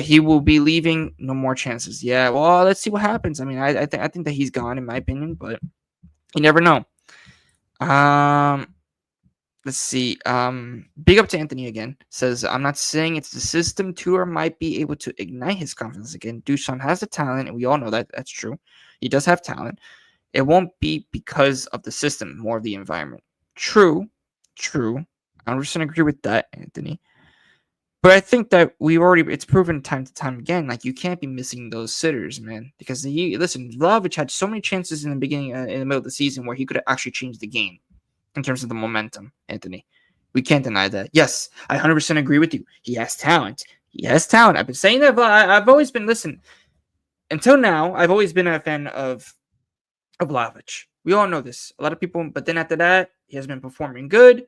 [SPEAKER 2] He will be leaving. No more chances. Yeah. Well, let's see what happens. I mean, I think that he's gone in my opinion, but you never know. Um, let's see. Big up to Anthony again. Says, I'm not saying it's the system. Tudor might be able to ignite his confidence again. Duchamp has the talent, and we all know that that's true. He does have talent. It won't be because of the system, more of the environment. True, true. I'm just gonna agree with that, Anthony. But I think that it's proven time to time again, like you can't be missing those sitters, man. Because listen, Vlahovic had so many chances in the beginning, in the middle of the season, where he could have actually changed the game in terms of the momentum, Anthony. We can't deny that. Yes, I 100% agree with you. He has talent. He has talent. I've been saying that. I've always been, listen, until now, I've always been a fan of Vlahovic. We all know this. A lot of people, but then after that, he has been performing good.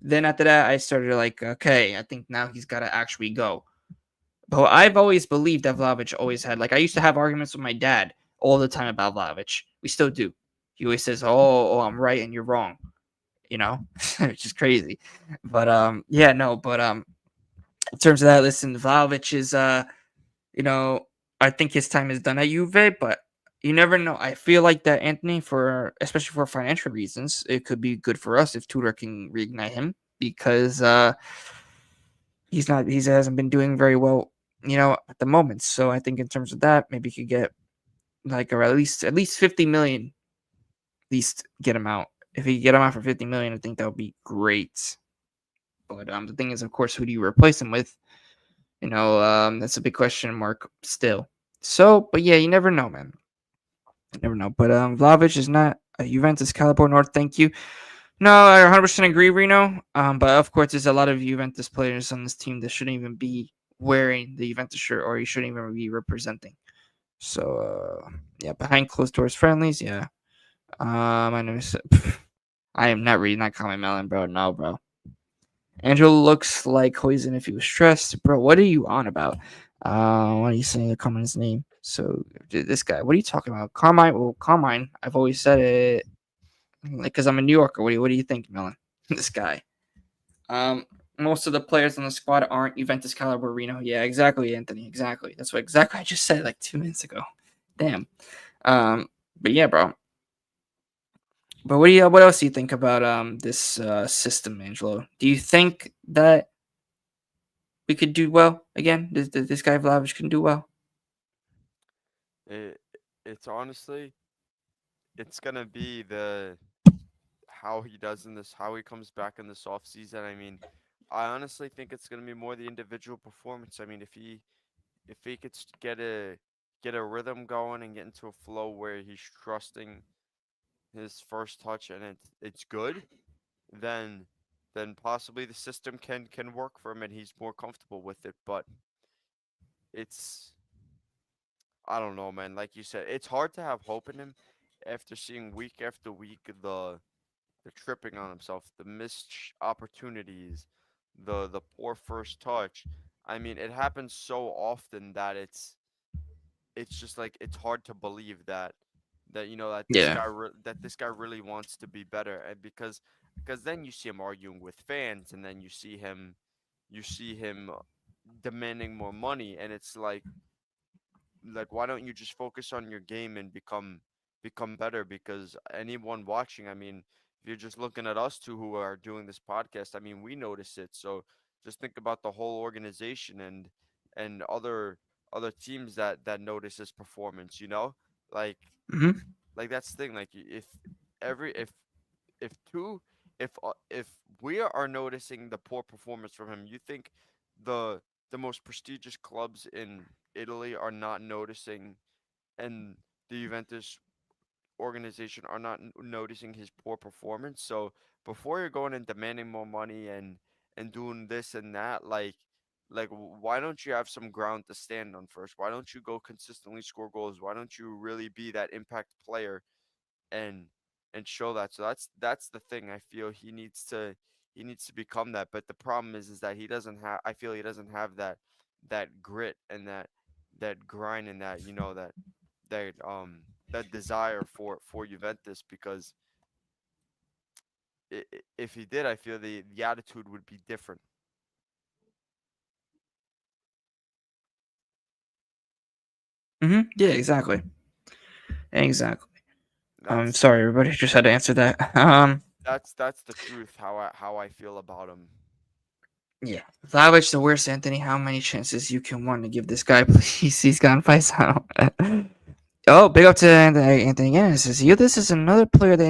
[SPEAKER 2] Then after that, I started like, okay, I think now he's got to actually go. But I've always believed that Vlahovic always had, like, I used to have arguments with my dad all the time about Vlahovic. We still do. He always says, oh, I'm right and you're wrong, which is crazy. But yeah, no, but in terms of that, listen, Vlahovic is I think his time is done at Juve, but you never know. I feel like that Anthony, for especially for financial reasons, it could be good for us if Tudor can reignite him because he hasn't been doing very well, at the moment. So I think in terms of that, maybe he could get like or at least 50 million, at least get him out. If he could get him out for 50 million, I think that would be great. But the thing is, of course, who do you replace him with? That's a big question mark still. So, but yeah, you never know, man. You never know. But Vlahovic is not a Juventus caliber, nor thank you. No, I 100% agree, Reno. But of course, there's a lot of Juventus players on this team that shouldn't even be wearing the Juventus shirt, or you shouldn't even be representing. So, yeah, behind closed doors friendlies, yeah. My name is. I am not reading that comment, Melon, bro. No, bro. Angelo looks like Poison if he was stressed, bro. What are you on about? What are you saying? The comment's name. So this guy, what are you talking about? Carmine. Well, Carmine. I've always said it, like, because I'm a New Yorker. What do you think, Melon? This guy. Most of the players on the squad aren't Juventus caliber. Reno. Yeah, exactly, Anthony. Exactly. That's what exactly I just said like 2 minutes ago. Damn. But yeah, bro. But what else do you think about this system, Angelo? Do you think that we could do well again? This guy Vlahovic can do well.
[SPEAKER 3] It, it's honestly, it's gonna be the how he does in this, how he comes back in this off season. I mean, I honestly think it's gonna be more the individual performance. I mean, if he could get a rhythm going and get into a flow where he's trusting his first touch and it's good, then possibly the system can work for him and he's more comfortable with it. But it's I don't know, man. Like you said, it's hard to have hope in him after seeing week after week the tripping on himself, the missed opportunities, the poor first touch. I mean, it happens so often that it's just like it's hard to believe that that
[SPEAKER 2] Yeah.
[SPEAKER 3] that this guy really wants to be better, and because then you see him arguing with fans, and then you see him demanding more money, and it's like why don't you just focus on your game and become better? Because anyone watching, I mean, if you're just looking at us two who are doing this podcast, I mean, we notice it. So just think about the whole organization and other teams that notice his performance, like
[SPEAKER 2] Hmm.
[SPEAKER 3] that's the thing. Like if every if two if we are noticing the poor performance from him, you think the the most prestigious clubs in Italy are not noticing, and the Juventus organization are not noticing his poor performance. So before you're going and demanding more money and doing this and that, why don't you have some ground to stand on first? Why don't you go consistently score goals? Why don't you really be that impact player and show that? So that's the thing. I feel he needs to become that. But the problem is that he doesn't have. I feel he doesn't have that grit and that grind and that desire for Juventus, because if he did, I feel the attitude would be different.
[SPEAKER 2] Yeah, exactly. Exactly.
[SPEAKER 3] That's
[SPEAKER 2] Sorry, everybody. Just had to answer that.
[SPEAKER 3] that's the truth. How I feel about him.
[SPEAKER 2] Yeah, Vlahovic the worst, Anthony. How many chances you can want to give this guy? Please, he's gone Paisano. Oh, big up to Anthony again. It says here, this is another player that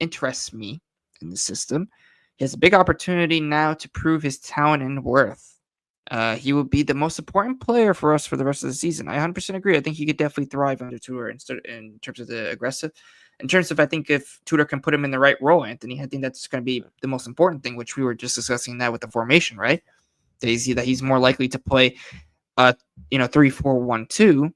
[SPEAKER 2] interests me in the system. He has a big opportunity now to prove his talent and worth. He will be the most important player for us for the rest of the season. I 100% agree. I think he could definitely thrive under Tudor in terms of the aggressive. In terms of, I think if Tudor can put him in the right role, Anthony, I think that's going to be the most important thing, which we were just discussing that with the formation, right? That he's more likely to play, 3-4-1-2.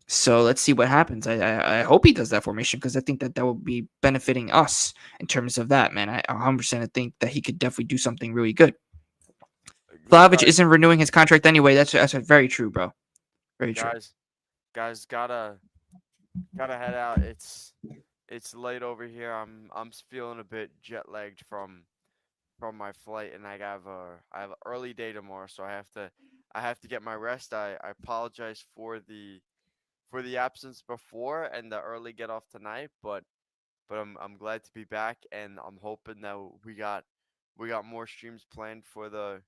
[SPEAKER 2] So let's see what happens. I hope he does that formation because I think that will be benefiting us in terms of that, man. I 100% think that he could definitely do something really good.
[SPEAKER 3] Look,
[SPEAKER 2] Vlahovic isn't renewing his contract anyway. That's very true, bro. Very true.
[SPEAKER 3] Guys, gotta head out. It's late over here. I'm feeling a bit jet lagged from my flight, and I have an early day tomorrow, so I have to get my rest. I apologize for the absence before and the early get off tonight, but I'm glad to be back, and I'm hoping that we got more streams planned for the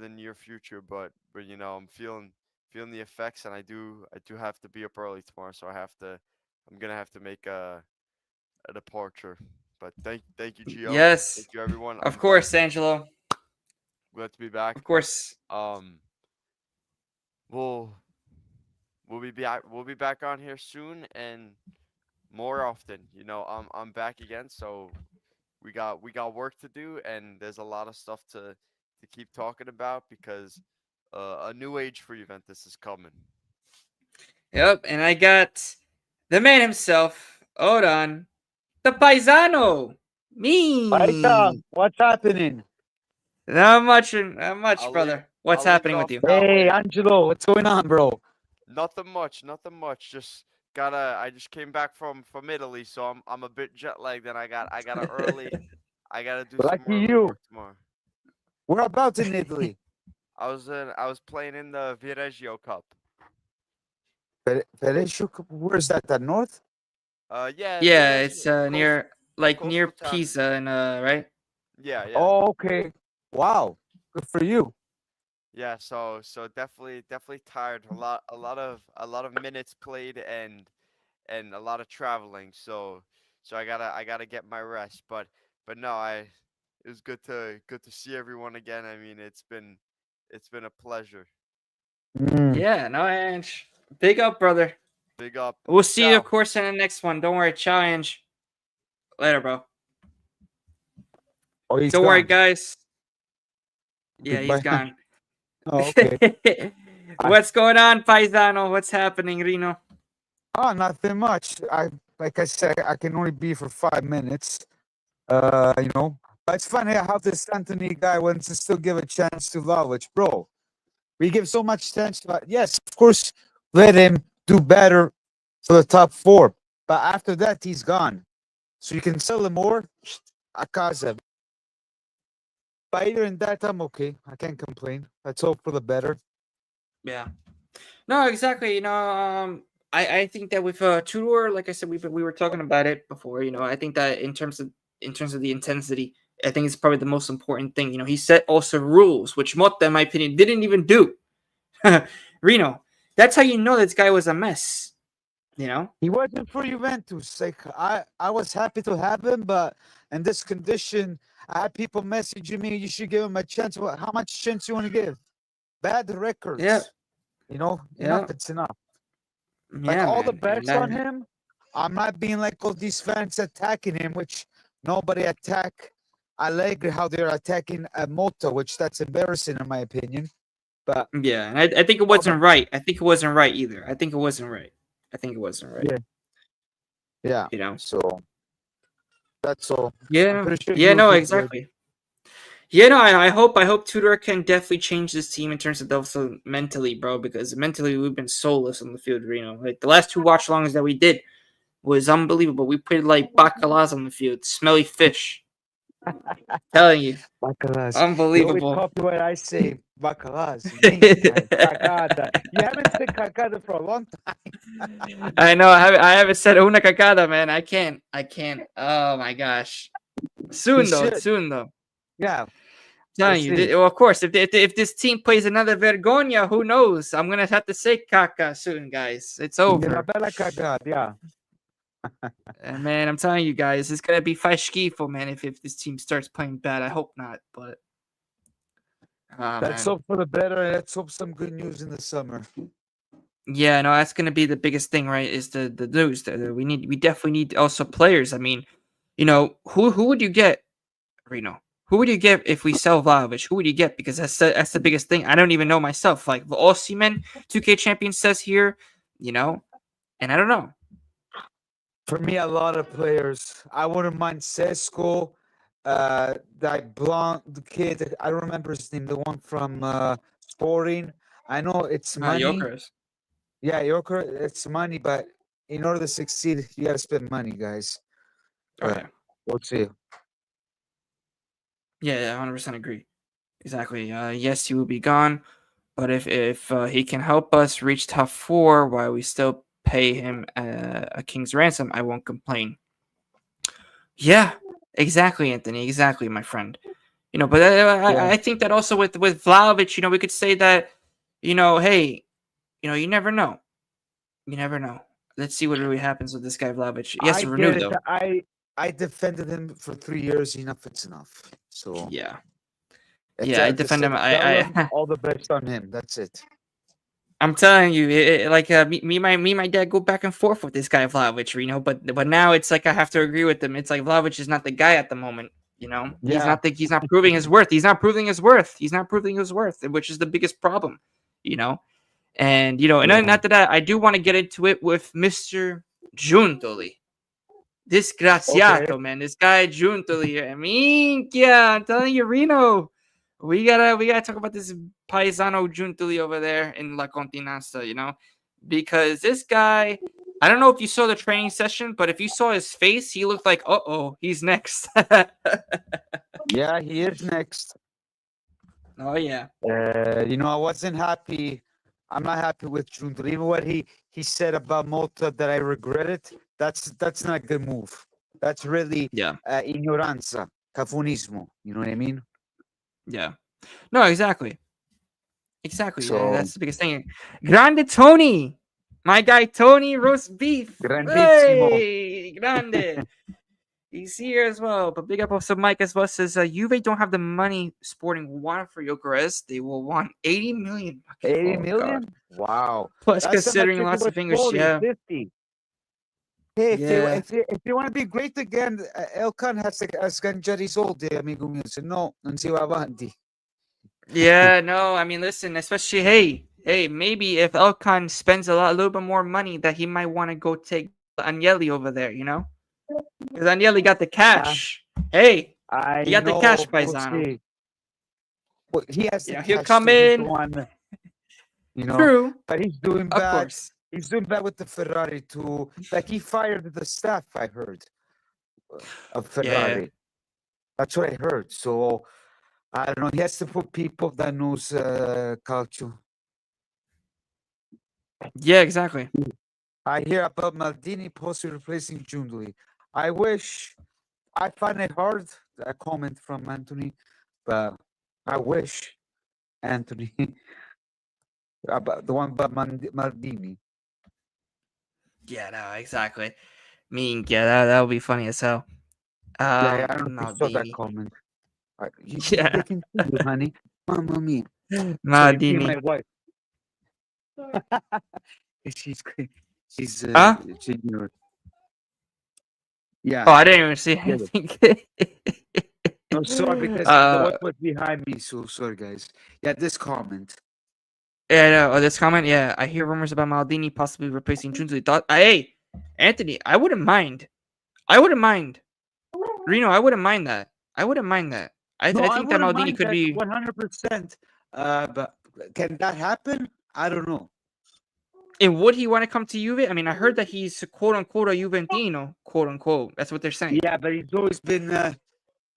[SPEAKER 3] near future. But I'm feeling the effects, and I do have to be up early tomorrow, so I'm gonna have to make a departure. But thank you, Gio.
[SPEAKER 2] Yes,
[SPEAKER 3] Thank you, everyone.
[SPEAKER 2] of course, Angelo.
[SPEAKER 3] Glad to be back.
[SPEAKER 2] Of course.
[SPEAKER 3] Um, we'll we'll be back on here soon and more often. I'm back again, so we got work to do, and there's a lot of stuff to keep talking about because a new age for Juventus is coming.
[SPEAKER 2] Yep, and I got the man himself. Hold on. The Paisano.
[SPEAKER 4] Paita,
[SPEAKER 2] Me.
[SPEAKER 4] what's happening?
[SPEAKER 2] Not much,
[SPEAKER 3] I'll
[SPEAKER 2] brother.
[SPEAKER 3] leave
[SPEAKER 2] What's
[SPEAKER 3] I'll leave it
[SPEAKER 2] happening with
[SPEAKER 3] off
[SPEAKER 2] you?
[SPEAKER 3] now,
[SPEAKER 4] Hey,
[SPEAKER 3] buddy.
[SPEAKER 4] Angelo, what's going on, bro?
[SPEAKER 3] Nothing much, nothing much. I just came back from Italy, so I'm a bit jet lagged, and I gotta do some
[SPEAKER 4] Lucky
[SPEAKER 3] early
[SPEAKER 4] you.
[SPEAKER 3] work tomorrow.
[SPEAKER 4] Whereabouts in Italy?
[SPEAKER 3] I was playing in the Viareggio Cup.
[SPEAKER 4] Perescio, where's that? That north?
[SPEAKER 3] Yeah,
[SPEAKER 2] Yeah, it's
[SPEAKER 3] Viareggio,
[SPEAKER 2] near
[SPEAKER 3] coastal town.
[SPEAKER 2] Pisa and right?
[SPEAKER 3] Yeah.
[SPEAKER 4] Oh, okay. Wow. Good for you.
[SPEAKER 3] Yeah, so definitely tired. A lot of minutes played and a lot of traveling. So I gotta get my rest. But no, it was good to see everyone again. I mean, it's been a pleasure.
[SPEAKER 4] Mm.
[SPEAKER 2] Yeah, no, Ange. Big up, brother.
[SPEAKER 3] Big up.
[SPEAKER 2] We'll see you, of
[SPEAKER 3] Ciao.
[SPEAKER 2] course, in the next one. Don't worry, ciao, Ange. Later, bro.
[SPEAKER 4] Oh, he's
[SPEAKER 2] Don't worry,
[SPEAKER 4] gone.
[SPEAKER 2] guys. Yeah, he's
[SPEAKER 4] Goodbye.
[SPEAKER 2] gone.
[SPEAKER 4] Oh, okay.
[SPEAKER 2] What's going on, Paisano? What's happening, Reno?
[SPEAKER 4] Oh, nothing much. Like I said, I can only be for 5 minutes. But it's funny how this Anthony guy wants to still give a chance to Vlahovic, bro. We give so much chance to yes, of course, let him do better for the top four. But after that, he's gone. So you can sell him more. A casa. But either in that, I'm okay. I can't complain. Let's hope for the better.
[SPEAKER 2] Yeah. No, exactly. I think that with Tudor, like I said, we were talking about it before. I think that in terms of the intensity, I think it's probably the most important thing. He set also rules, which Motta, in my opinion, didn't even do. Reno, that's how you know this guy was a mess.
[SPEAKER 4] He wasn't for Juventus. Like I was happy to have him, but in this condition, I had people messaging me, you should give him a chance. How much chance you want to give? Bad records.
[SPEAKER 2] Yeah.
[SPEAKER 4] Enough,
[SPEAKER 2] Yeah.
[SPEAKER 4] it's enough. Like
[SPEAKER 2] Yeah,
[SPEAKER 4] all the
[SPEAKER 2] man.
[SPEAKER 4] bets on him, I'm not being like all these fans attacking him, which nobody attack Allegri, how they're attacking Motta, which that's embarrassing in my opinion. But
[SPEAKER 2] Yeah, and I think it wasn't right. I think it wasn't right either. I think it wasn't right.
[SPEAKER 4] Yeah. So that's all.
[SPEAKER 2] Yeah.
[SPEAKER 4] I'm pretty sure
[SPEAKER 2] Yeah.
[SPEAKER 4] you'll
[SPEAKER 2] No.
[SPEAKER 4] do good.
[SPEAKER 2] Exactly. Yeah. No. I hope Tudor can definitely change this team in terms of also mentally, bro. Because mentally we've been soulless on the field, Reno. Like the last 2 watch longs that we did was unbelievable. We played like bacalas on the field, smelly fish. Telling you,
[SPEAKER 4] Bacalas. You always
[SPEAKER 2] unbelievable.
[SPEAKER 4] copy what I say. Bacalas. Cagada. You haven't said cagada for a long time.
[SPEAKER 2] I know. I haven't said una cagada, man. I can't. Oh my gosh. Soon though,
[SPEAKER 4] should.
[SPEAKER 2] soon though.
[SPEAKER 4] Yeah.
[SPEAKER 2] Telling
[SPEAKER 4] We'll
[SPEAKER 2] you,
[SPEAKER 4] see.
[SPEAKER 2] well, of course, if this team plays another Vergonia, who knows? I'm gonna have to say Kaka soon, guys. It's
[SPEAKER 4] Una
[SPEAKER 2] over.
[SPEAKER 4] bella cagata, yeah.
[SPEAKER 2] Man, I'm telling you guys, it's gonna be fai schifo, man. If this team starts playing bad, I hope not. But
[SPEAKER 4] Let's
[SPEAKER 2] man.
[SPEAKER 4] hope for the better. And let's hope some good news in the summer.
[SPEAKER 2] Yeah, no, that's gonna be the biggest thing, right? Is the news. We definitely need also players. I mean, who would you get, Reno? Who would you get if we sell Vlahovic? Who would you get? Because that's the biggest thing. I don't even know myself. Like Osimhen, 2K champion says here, and I don't know.
[SPEAKER 4] For me, a lot of players. I wouldn't mind Sesko, that blonde kid. I don't remember his name. The one from Sporting. I know it's money.
[SPEAKER 2] Gyökeres.
[SPEAKER 4] Yeah, Joker. It's money, but in order to succeed, you gotta spend money, guys.
[SPEAKER 2] Okay.
[SPEAKER 4] We'll see.
[SPEAKER 2] Yeah, 100% agree. Exactly. Yes, he will be gone, but if he can help us reach top 4 while we still pay him a king's ransom, I won't complain. Yeah, exactly, Anthony. Exactly, my friend. But I think that also with Vlahovic, we could say that, hey, you never know. You never know. Let's see what really happens with this guy Vlahovic. He has to renew though.
[SPEAKER 4] I defended him for 3 years. Enough, it's enough. So
[SPEAKER 2] Yeah.
[SPEAKER 4] it's
[SPEAKER 2] Yeah, I
[SPEAKER 4] at the
[SPEAKER 2] defend him.
[SPEAKER 4] same
[SPEAKER 2] I
[SPEAKER 4] all the best on him. That's it.
[SPEAKER 2] I'm telling you, me, my dad go back and forth with this guy Vlahovic, but now it's like I have to agree with him. It's like Vlahovic is not the guy at the moment,
[SPEAKER 4] Yeah.
[SPEAKER 2] He's not proving his worth. He's not proving his worth. He's not proving his worth, which is the biggest problem, And and not that I do want to get into it with Mr. Giuntoli. Disgraziato, man. This guy Giuntoli. Minchia, I'm telling you, Reno. We gotta talk about this paisano Giuntoli over there in La Continassa, because this guy, I don't know if you saw the training session, but if you saw his face, he looked like, he's next.
[SPEAKER 4] Yeah, he is next.
[SPEAKER 2] Oh yeah.
[SPEAKER 4] I wasn't happy. I'm not happy with Giuntoli. Even what he said about Mota that I regret it. That's not a good move. That's really ignoranza, cafunismo. You know what I mean?
[SPEAKER 2] Yeah. No, exactly. Exactly.
[SPEAKER 4] So
[SPEAKER 2] That's the biggest thing. Grande Tony. My guy Tony roast beef.
[SPEAKER 4] grandissimo.
[SPEAKER 2] Hey, grande. He's here as well. But big up also Mike as well says Juve don't have the money Sporting want for Gyökeres. They will want 80 million.
[SPEAKER 4] 80
[SPEAKER 2] Oh,
[SPEAKER 4] million?
[SPEAKER 2] God.
[SPEAKER 4] Wow.
[SPEAKER 2] Plus
[SPEAKER 4] That's
[SPEAKER 2] considering lots of fingers.
[SPEAKER 4] 40,
[SPEAKER 2] Yeah.
[SPEAKER 4] 50. Hey,
[SPEAKER 2] Yeah.
[SPEAKER 4] if you want to be great again, Elkan has to scangiare I soldi, amico mio. Se no, non si va avanti.
[SPEAKER 2] Yeah, no, I mean, listen, especially, hey, maybe if Elkan spends a little bit more money, that he might want to go take Agnelli over there, Because Agnelli got the cash. Hey, he got the cash, paisano.
[SPEAKER 4] Well, he has the
[SPEAKER 2] He'll
[SPEAKER 4] cash
[SPEAKER 2] come
[SPEAKER 4] to be
[SPEAKER 2] in.
[SPEAKER 4] the one,
[SPEAKER 2] True,
[SPEAKER 4] but he's doing
[SPEAKER 2] of
[SPEAKER 4] bad.
[SPEAKER 2] course.
[SPEAKER 4] He's doing bad with the Ferrari too. Like he fired the staff, I heard, of Ferrari.
[SPEAKER 2] Yeah.
[SPEAKER 4] That's what I heard. So I don't know. He has to put people that knows calcio.
[SPEAKER 2] Yeah, exactly.
[SPEAKER 4] I hear about Maldini possibly replacing Giuntoli. I wish. I find it hard. A comment from Anthony, but I wish Anthony about the one about Maldini.
[SPEAKER 2] Yeah, no, exactly. That would be funny as hell.
[SPEAKER 4] Yeah, I don't know if you saw that
[SPEAKER 2] Maldini.
[SPEAKER 4] comment.
[SPEAKER 2] Yeah.
[SPEAKER 4] They can see you, honey. Mamma mia. So
[SPEAKER 2] Maldini.
[SPEAKER 4] my wife. she's she's
[SPEAKER 2] Huh?
[SPEAKER 4] yeah.
[SPEAKER 2] Oh, I didn't even see anything.
[SPEAKER 4] No, sorry, because the wife was behind me. So sorry, guys. Yeah, this comment.
[SPEAKER 2] Yeah, no, this comment. Yeah, I hear rumors about Maldini possibly replacing Giuntoli. Hey, Anthony, I wouldn't mind. Reno, I wouldn't mind that. I think that Maldini could be
[SPEAKER 4] 100%. But can that happen? I don't know.
[SPEAKER 2] And would he want to come to Juve? I mean, I heard that he's quote unquote a Juventino, quote unquote. That's what they're saying.
[SPEAKER 4] Yeah, but he's always been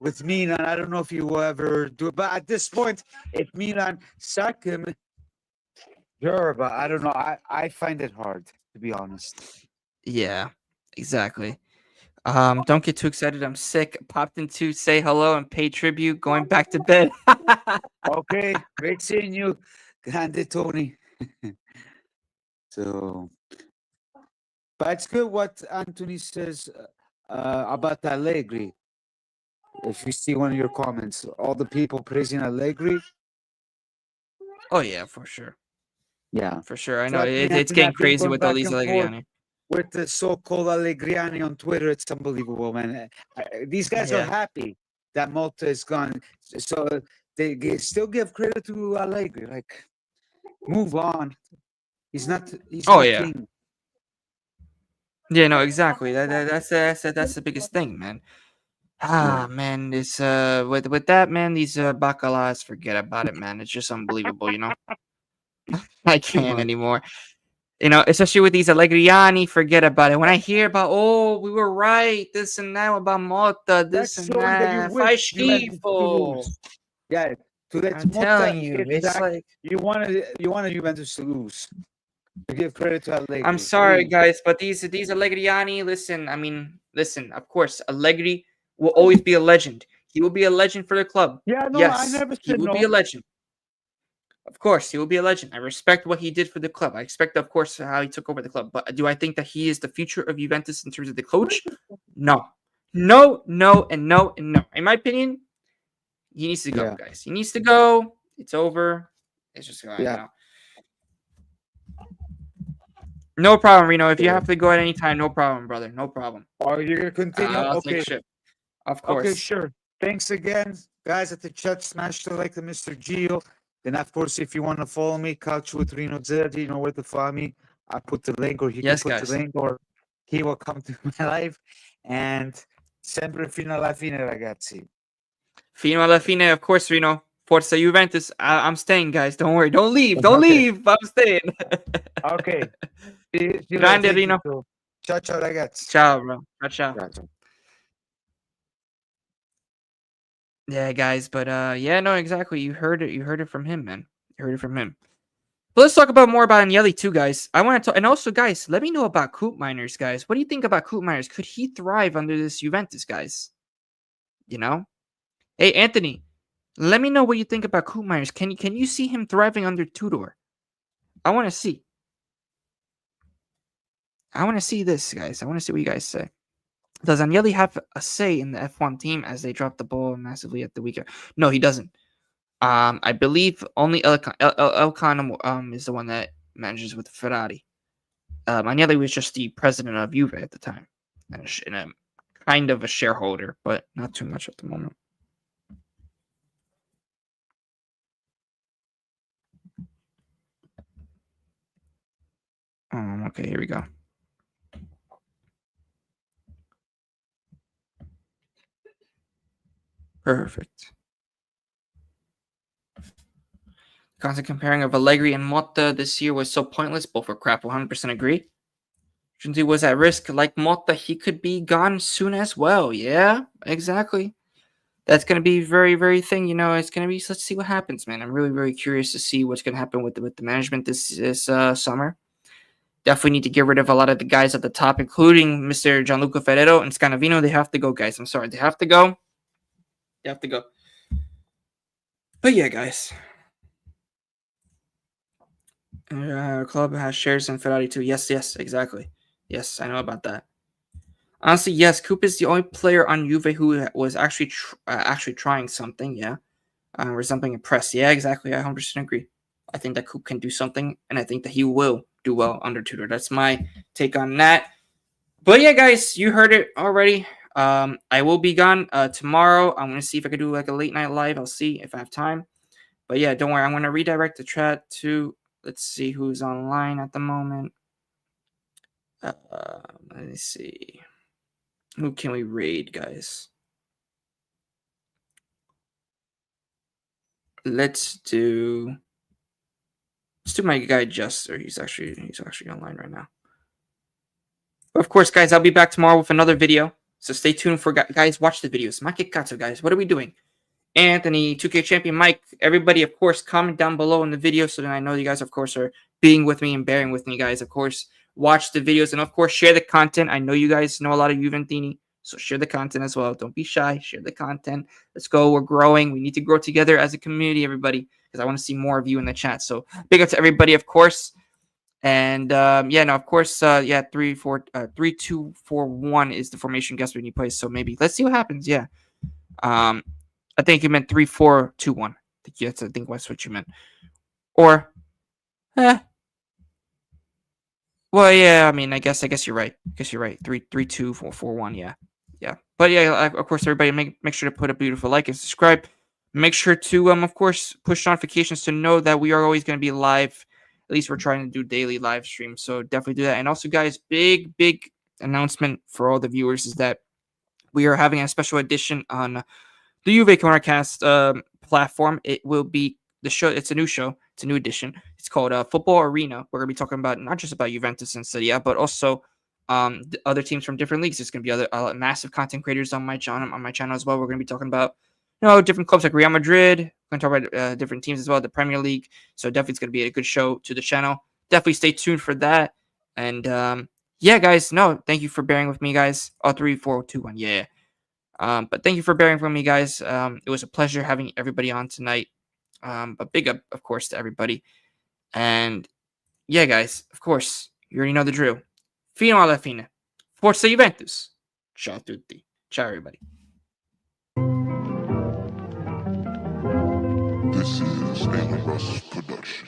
[SPEAKER 4] with Milan. I don't know if he will ever do it. But at this point, if Milan sack him, sure, but I don't know. I find it hard, to be honest.
[SPEAKER 2] Yeah, exactly. Don't get too excited. I'm sick. Popped in to say hello and pay tribute. Going back to bed.
[SPEAKER 4] Okay, great seeing you, Grande Tony. So, but it's good what Anthony says about Allegri. If you see one of your comments, all the people praising Allegri.
[SPEAKER 2] Oh yeah, for sure.
[SPEAKER 4] Yeah.
[SPEAKER 2] For sure. I know
[SPEAKER 4] Trust me,
[SPEAKER 2] it's
[SPEAKER 4] Anthony,
[SPEAKER 2] getting
[SPEAKER 4] I've been
[SPEAKER 2] crazy
[SPEAKER 4] going
[SPEAKER 2] with all
[SPEAKER 4] back
[SPEAKER 2] these
[SPEAKER 4] and forth
[SPEAKER 2] Allegriani.
[SPEAKER 4] with the so-called Allegriani on Twitter. It's unbelievable, man. These guys are
[SPEAKER 2] Yeah.
[SPEAKER 4] happy that Malta is gone, so they still give credit to Allegri. Like, move on. He's not. He's
[SPEAKER 2] Oh
[SPEAKER 4] not
[SPEAKER 2] yeah.
[SPEAKER 4] king.
[SPEAKER 2] Yeah, no, exactly. That's the biggest thing, man.
[SPEAKER 4] Yeah.
[SPEAKER 2] Man, this with that, man, these bacalas, forget about it, man. It's just unbelievable, you know. I
[SPEAKER 4] Too
[SPEAKER 2] can't
[SPEAKER 4] much.
[SPEAKER 2] anymore. You know, especially with these Allegriani, forget about it. When I hear about, oh, we were right, this and that about Motta, this
[SPEAKER 4] That's
[SPEAKER 2] and
[SPEAKER 4] showing that you
[SPEAKER 2] that,
[SPEAKER 4] wish
[SPEAKER 2] faz
[SPEAKER 4] Juventus to
[SPEAKER 2] schifo.
[SPEAKER 4] lose. Yeah. To let
[SPEAKER 2] I'm
[SPEAKER 4] Motta
[SPEAKER 2] telling you,
[SPEAKER 4] get
[SPEAKER 2] it's
[SPEAKER 4] back.
[SPEAKER 2] like,
[SPEAKER 4] You wanted Juventus to lose. To give credit to
[SPEAKER 2] I'm
[SPEAKER 4] Allegri.
[SPEAKER 2] sorry,
[SPEAKER 4] Please.
[SPEAKER 2] guys, but these Allegriani, listen, I mean, listen, of course, Allegri will always be a legend. He will be a legend for the club.
[SPEAKER 4] Yeah. No, I
[SPEAKER 2] Yes,
[SPEAKER 4] never
[SPEAKER 2] he
[SPEAKER 4] said
[SPEAKER 2] will be a
[SPEAKER 4] no.
[SPEAKER 2] legend. Of course, he will be a legend. I respect what he did for the club. I expect, of course, how he took over the club. But do I think that he is the future of Juventus in terms of the coach? No. No, no, and no, and no. In my opinion, he needs to go,
[SPEAKER 4] Yeah.
[SPEAKER 2] guys. He needs to go. It's over. It's just going, you
[SPEAKER 4] Yeah.
[SPEAKER 2] know. No problem, Reno. If you
[SPEAKER 4] Okay.
[SPEAKER 2] have to go at any time, no problem, brother. No problem.
[SPEAKER 4] Are you gonna continue?
[SPEAKER 2] I'll take
[SPEAKER 4] Okay.
[SPEAKER 2] shit. Of
[SPEAKER 4] Okay,
[SPEAKER 2] course.
[SPEAKER 4] sure. Thanks again, guys at the chat. Smash the like to Mr. Gio. Then, of course, if you want to follow me, Couch with Reno Zed, you know where to find me. I put the link, or he
[SPEAKER 2] Yes,
[SPEAKER 4] can put the
[SPEAKER 2] guys.
[SPEAKER 4] link, or he will come to my live. And sempre fino alla fine, ragazzi.
[SPEAKER 2] Fino alla fine, of course, Reno. Forza Juventus. I'm staying, guys. Don't worry. Don't leave. Don't
[SPEAKER 4] Okay.
[SPEAKER 2] leave. I'm staying.
[SPEAKER 4] Okay. See you later.
[SPEAKER 2] Grande,
[SPEAKER 4] Thank you.
[SPEAKER 2] Reno.
[SPEAKER 4] So, ciao, ciao, ragazzi.
[SPEAKER 2] Ciao, bro. Ciao, ciao.
[SPEAKER 4] Ciao, ciao.
[SPEAKER 2] Yeah, guys, but yeah, no, exactly. You heard it. You heard it from him, man. You heard it from him. But let's talk about more about Agnelli too, guys. I want to talk, and also, guys, let me know about Coop Miners, guys. What do you think about Coop Miners? Could he thrive under this Juventus, guys? You know, hey Anthony, let me know what you think about Coop Miners. Can you see him thriving under Tudor? I want to see. I want to see this, guys. I want to see what you guys say. Does Agnelli have a say in the F1 team as they drop the ball massively at the weekend? No, he doesn't. I believe only Elkan is the one that manages with Ferrari. Agnelli was just the president of Juve at the time, and a kind of a shareholder, but not too much at the moment. Okay, here we go. Perfect. Constant comparing of Allegri and Motta this year was so pointless. Both were crap. 100% agree. Giuntoli was at risk. Like Motta, he could be gone soon as well. Yeah, exactly. That's going to be very, very thing. You know, it's going to be. Let's see what happens, man. I'm really, very curious to see what's going to happen with the management this summer. Definitely need to get rid of a lot of the guys at the top, including Mr. Gianluca Ferrero and Scanavino. They have to go, guys. I'm sorry. They have to go. They have to go. But yeah, guys. Our club has shares in Ferrari too. Yes, yes, exactly. Yes, I know about that. Honestly, yes, Coop is the only player on Juve who was actually trying something. Yeah, resembling a press. Yeah, exactly. I 100% agree. I think that Coop can do something, and I think that he will do well under Tudor. That's my take on that. But yeah, guys, you heard it already. I will be gone tomorrow. I'm gonna see if I can do like a late night live. I'll see if I have time. But yeah, don't worry. I'm gonna redirect the chat to. Let's see who's online at the moment. Let me see. Who can we raid, guys? Let's do my guy Jester. He's actually online right now. But of course, guys, I'll be back tomorrow with another video. So stay tuned for guys. Watch the videos. Makikatsu, guys. What are we doing? Anthony, 2K champion, Mike, everybody, of course, comment down below in the video so that I know you guys, of course, are being with me and bearing with me, guys. Of course, watch the videos and, of course, share the content. I know you guys know a lot of Juventini, So share the content as well. Don't be shy. Share the content. Let's go. We're growing. We need to grow together as a community, everybody, because I want to see more of you in the chat. So big up to everybody, of course. And yeah, no, of course, yeah, 3-2-4-1 is the formation guess when you play. So maybe let's see what happens. Yeah. I think you meant 3-4-2-1. I think that's what you meant. Or well, yeah, I mean, I guess you're right. 3-2-4-1, yeah. Yeah. But yeah, of course, everybody make sure to put a beautiful like and subscribe. Make sure to of course push notifications to know that we are always going to be live. At least we're trying to do daily live streams, so definitely do that. And also, guys, big announcement for all the viewers is that we are having a special edition on the JuveCorner cast platform. It will be the show. It's a new show. It's a new edition. It's called Football Arena. We're gonna be talking about not just about Juventus and Serie A, but also the other teams from different leagues. There's gonna be other massive content creators on my channel as well. We're gonna be talking about different clubs like Real Madrid. We're gonna talk about different teams as well, the Premier League. So definitely it's gonna be a good show to the channel. Definitely stay tuned for that. And yeah, guys, no, thank you for bearing with me, guys. 3, 4, 2, 1, yeah. But thank you for bearing with me, guys. It was a pleasure having everybody on tonight. But big up, of course, to everybody. And yeah, guys, of course, you already know the drill. Fino alla fine. Forza Juventus. Ciao tutti. Ciao, everybody.
[SPEAKER 1] This is a Russ production.